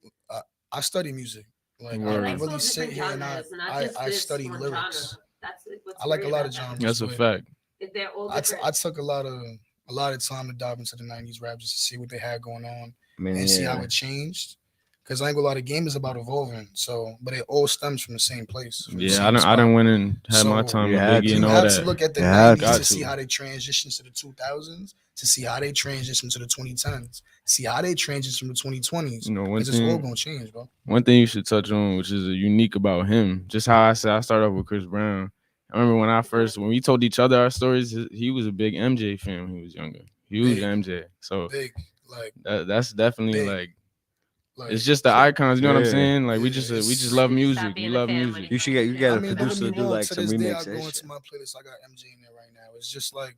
I study music. Like Word. I Like really so sit here and genres, not I just this study one lyrics. genre. That's what's I like a great lot about of that. genres. That's a but fact. They're all I different. took a lot of time to dive into the 90s rap just to see what they had going on I mean, and see how it changed. Because I ain't gonna lie, the game is about evolving. So, but it all stems from the same place. Yeah, I don't went and had my So, time you with had Biggie to. and You all have that. to look at the You had 90s to to. see how they transitioned to the 2000s, to see how they transitioned to the 2010s, see how they transitioned from the 2020s. You know, one It's just all thing, gonna change, bro. one thing you should touch on, which is unique about him, just how I said I started off with Chris Brown. I remember when we told each other our stories, he was a big MJ fan when he was younger. Huge Big. MJ. So Big, like, that's definitely big. like it's just the icons. You know what I'm Yeah. saying? Like we Yeah, just it's- love Stop music. being We a love fan when music. it you get a don't producer get me to do wrong, like to some this day, I remixes. go into my playlist. I got MJ in there right now. It's just like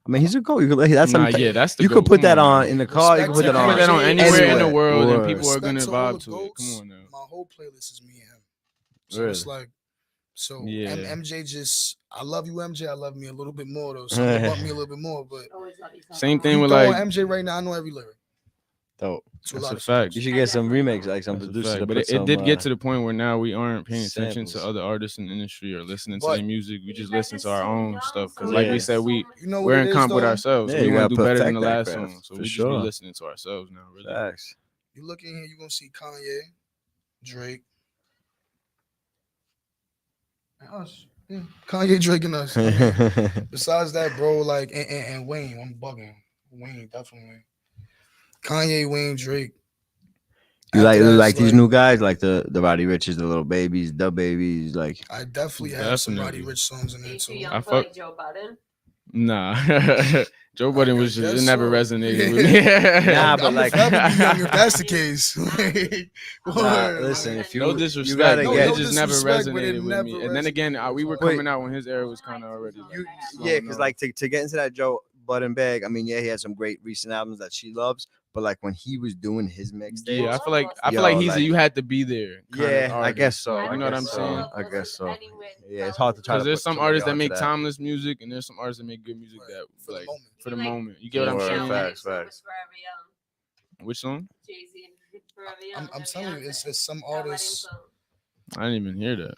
I mean, he's a goat. That's Nah, something. yeah, that's the You could GOAT. put Come that on man. in the car. You Respect can put to that on. Put that on MJ anywhere in the anywhere. world, and Word. people are gonna respect to all vibe the to it. Come goats. on now. My whole playlist is me and him. So it's Really? like, so Yeah. MJ just, I love you, MJ. I love me a little bit more though. Some people love me a little bit more, but Always love you so Same much. thing you with throw like on MJ right now. I know every lyric. Dope. To a That's lot a of fact. songs. You should get some remakes, like some That's a producers. fact. That But put it did some, get to the point where now we aren't paying attention samples. to other artists in the industry or listening to But- their music. We You just guys listen are to our so own young, stuff. so Because like we yeah. said, You know what we're it in is, comp with though? ourselves. Yeah, We you want gotta to do better than perfect the that last craft, song. So for we just sure. be listening to ourselves now, really. Facts. You look in here, you're gonna see Kanye, Drake, and us. Yeah. Kanye, Drake, and us. I mean, besides that, bro, like and Wayne, I'm bugging. Wayne, definitely. Kanye, Wayne, Drake. You After that's, like these new guys, like the Roddy Riches, the little babies, the babies, like I definitely have some Roddy Definitely. Rich songs in there You too too. young I for fuck- like Joe Budden. Nah. Joe Budden was just, guess it never so. resonated with me. Nah, but I'm like- forever be young if that's the case. Like, Nah, word, listen, like- if you No you disrespect, gotta but get it just never disrespect, but it resonated with me. never And then again, resonated. we were Wait. coming out when his era was kind of already. Like, yeah, slowing because off. like to get into that Joe Budden bag, I mean, yeah, he has some great recent albums that she loves, but like when he was doing his mixtape, Yeah, I feel like Yo, he's a like- you had to be there. kind of yeah, I artist. guess so. You I know what guess I'm so. saying? I guess so. Anyway, Yeah, it's hard to try to Because there's put some somebody artists that onto make that. timeless music, and there's some artists that make good music Right. that For the like moment. for the Like, moment. You get what I'm Word, saying? facts, facts. Forever Young. Which song? Jay-Z, Forever Young. I'm and telling you, Beyonce. it's some That wedding artists. song. I didn't even hear that.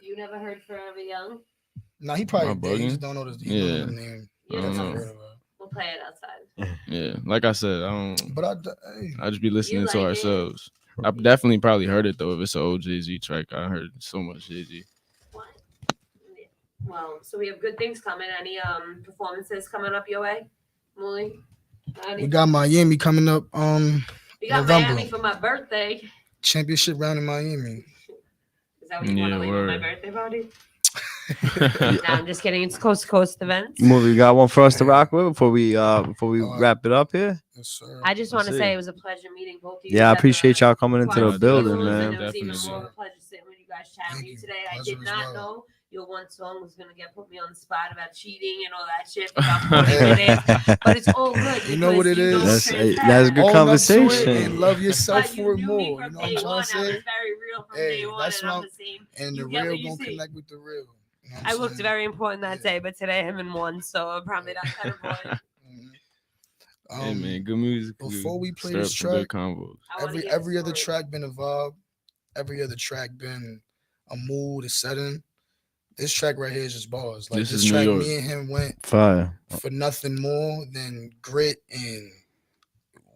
You never heard Forever Young? Nah, he probably Am I did. He bugging? just don't know the, he don't Yeah. know the name. I don't Never know. heard of it. We'll play it outside. Yeah, like I said, I don't. But hey, I just be listening to like it? ourselves. I've definitely probably heard it though. If it's an old Jay-Z track, I heard so much Jay-Z. What? Well, so we have good things coming. Any performances coming up your way, Molly? we got Miami coming up. We got November. Miami for my birthday. Championship round in Miami. Is that what you want Yeah, to leave with my word. birthday party? No, I'm just kidding. It's coast to coast events. Movie, you got one for us to rock with before we Uh, wrap it up here? Yes, sir. I just want to Let's say see. it was a pleasure meeting both of you. Yeah, I at the appreciate y'all coming into the Quadruple building, Tables, man. And it was even Definitely. more of a pleasure sitting with you guys, chatting Thank with you you. today. I Pleasure did as not well. know your one song was gonna get put me on the spot about cheating and all that shit for about 40 minutes. But it's all good. You know what it because you know is? That's a good Own up to it conversation. and love yourself But you for it knew more. me You from know what I'm day trying one. to I was say? very real from Hey, day one, that's and I'm what the same. And You the get what real you gonna see. connect with the real. You know what I I'm looked saying? very important that Yeah. day, but today I'm in one, so I'm probably not that important. Mhm. Hey man, good music. before we play stir this up some good track, combos. I wanna hear every the other story. track been a vibe. Every other track been a mood, a setting. This track right here is just bars. Like This this is New track, York. me and him went Fire. for nothing more than grit, and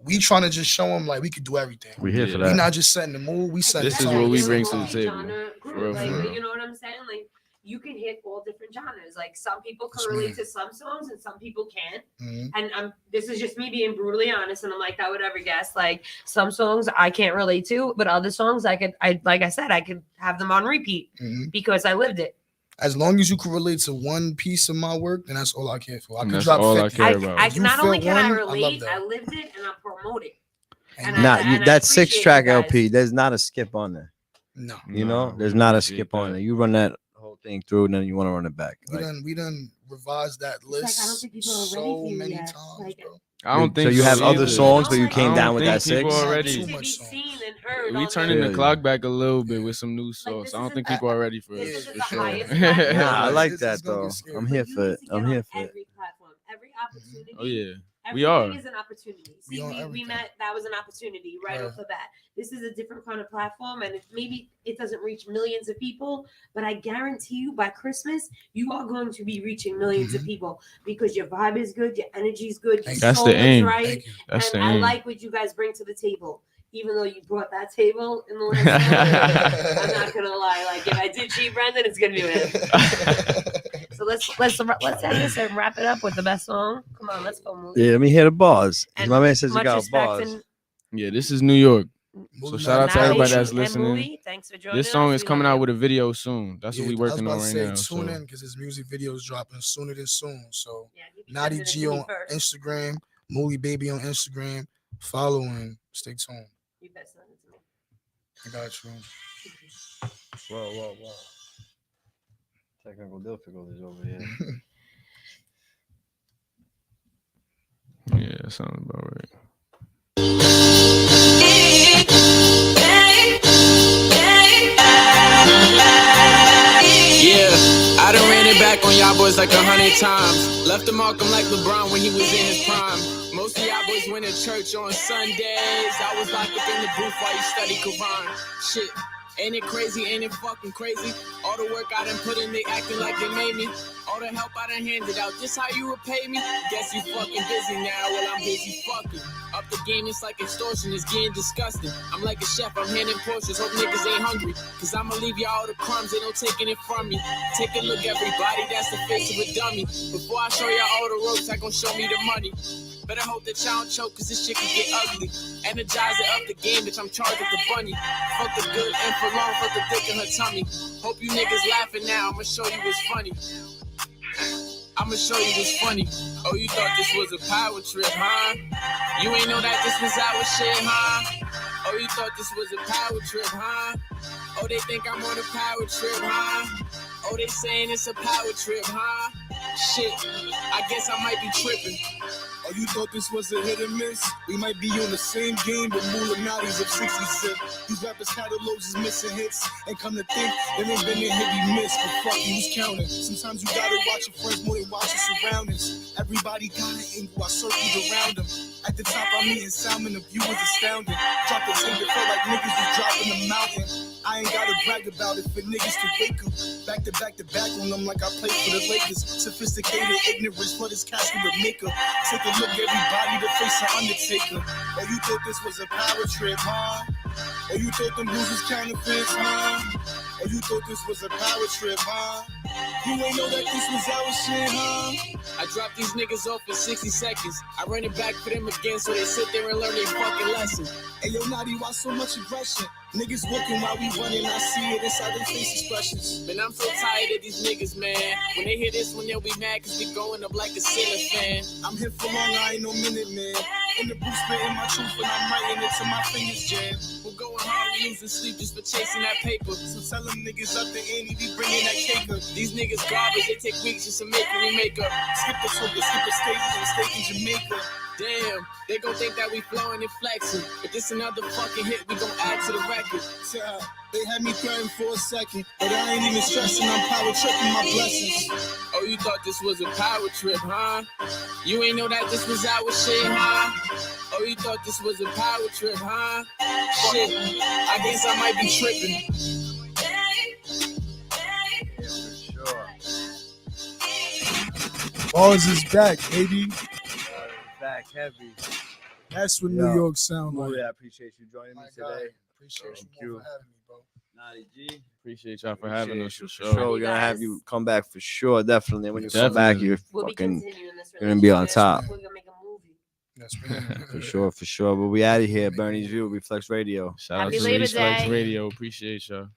we trying to just show him like we could do everything. We here for Yeah. We that. not just setting the mood. We setting This the is tone. what we You're bring a to the table. multi-genre For group, real, like, for real. you know what I'm saying? Like you can hit all different genres. Like some people can Yes, relate ma'am. to some songs and some people can't. Mhm. And this is just me being brutally honest, and I'm like I would ever guess. Like some songs I can't relate to, but other songs I like I said, I could have them on repeat Mhm. because I lived it. As long as you can relate to one piece of my work, then that's all I care for. I could That's drop all I 50. care about. I If you not feel only can I one, I love relate, that. I lived it and I promote it. And And I that appreciate 6-track you guys. LP, there's not a skip on there. no, You know, Nah, there's we not a appreciate skip on that. there. You run that whole thing through, and then you want to run it back. we done revised that It's like, list I don't think people are ready so for you many yet. times, Like, bro. I don't think so. You have other either. songs, but you I came don't down with think that people 6. are Not ready. too to much be songs. seen and heard. We on turning the, the clock back a little bit with some new Like, sauce. this I don't is think a- people are ready for this it. is For the sure. highest platform. Nah, I like This that is gonna though. get scary. I'm But here you for need it. to get I'm on here for it. every platform, every opportunity. Oh yeah. Everything are. is an opportunity. We See, on we everything. met. That was an opportunity right Right. off the bat. This is a different kind of platform, and maybe it doesn't reach millions of people, but I guarantee you, by Christmas, you are going to be reaching 1000000s of people because your vibe is good, your energy is good, your Thank you. That's soul the is aim. right, Thank you. That's and the I aim. like what you guys bring to the table. Even though you brought that table in the last episode, I'm not gonna lie. Like if I did cheat Brendan, it's gonna be with him. So let's end this and wrap it up with the best song. Come on, let's go, Moody. Yeah, let me hear the bars. 'Cause And my man says he much got respect bars. and Yeah, this is New York. So Moving shout out to on. everybody Nadi that's and listening. Moody, thanks for joining This song us. is We coming love out you. with a video soon. That's what Yeah, we I was working about on to right say, now. tune So in because his music video is dropping sooner than soon. So Yeah, you be Naughty sending it G to me on first. Instagram, Mooly Baby on Instagram. Follow and stay tuned. You better send it to me. I got you. Whoa. Technical difficulties over here. yeah, that sounds about right. Yeah, I done ran it back on y'all boys like 100 times. Left him Malcolm like LeBron when he was in his prime. Most of y'all boys went to church on Sundays. I was locked up in the booth while you study Quran. Shit, ain't it crazy? Ain't it fucking crazy? All the work I done put in, they acting like they made me. All the help I done handed out, this how you repay me? Guess you fucking busy now, well I'm busy fucking. Up the game, it's like extortion, it's getting disgusting. I'm like a chef, I'm handing portions, hope niggas ain't hungry. Cause I'ma leave y'all all the crumbs, ain't no taking it from me. Take a look, everybody, that's the face of a dummy. Before I show y'all all the ropes, I gon' show me the money. Better hope that y'all don't choke, cause this shit can get ugly. Energizer up the game, bitch, I'm charged with the bunny. Fuck the good and for long, fuck the dick in her tummy. Hope you niggas laughing now, I'ma show you what's funny. I'ma show you what's funny. Oh, you thought this was a power trip, huh? You ain't know that this was our shit, huh? Oh, you thought this was a power trip, huh? Oh, they think I'm on a power trip, huh? Oh, they saying it's a power trip, huh? Shit, I guess I might be tripping. Oh, you thought this was a hit and miss? We might be on the same game, but Mulanati's of 66. These rappers' catalogs is missing hits. And come to think, there ain't been a hit we missed, but fuck you, who's counting? Sometimes you gotta watch your friends more than watch your surroundings. Everybody got an angle, I circled around them. At the top, I'm eating salmon, the view was astounding. Drop the tape, it felt like niggas was dropping a mountain. I ain't gotta brag about it for niggas to wake up. Back to back on them like I played for the Lakers. Sophisticated ignorance for this casket with makeup. Take a look, everybody, the face of Undertaker. Oh, you thought this was a power trip, huh? Oh, you thought them blues was counterfeits, huh? Oh, you thought this was a power trip, huh? You ain't know that this was our shit, huh? I dropped these niggas off in 60 seconds. I run it back for them again so they sit there and learn their fucking lesson. Hey, yo, Naughty, why so much aggression? Niggas working while we running, I see it inside their face expressions. Man, I'm so tired of these niggas, man. When they hear this one, they'll be mad cause we going up like a ceiling fan. I'm here for long, I ain't no minute, man. In the booth, spitting my truth, and I'm writing it till my fingers jam. We're going hard, we losing sleep just for chasing that paper. So tell them niggas up the ante, we bringing that cake up. These niggas garbage, they take weeks just to make what we make up. Skip the tour, skip the stages and steak in Jamaica. Damn, they gon' think that we flowing and flexing. But this another fucking hit, we gon' add to the record. They had me threatened for a second, but I ain't even stressing, I'm power tripping my blessings. Oh, you thought this was a power trip, huh? You ain't know that this was our shit, huh? Oh, you thought this was a power trip, huh? Shit, I guess I might be tripping. Bars is back, baby. Back heavy. That's what Yo, New York sound like. Really, I appreciate you joining me My God, today. appreciate Thank you you. more for having me, bro. Naughty G. Appreciate y'all for having us for For sure. sure. We're gonna have you come back for sure, definitely. When you come Definitely. back, you're We'll be fucking continuing this gonna be on relationship. top. We're gonna make a movie. That's for sure. But we out of here. Bernie's View, Reflex Radio. Shout out Happy to Labor Reflex Day. Radio. Appreciate y'all.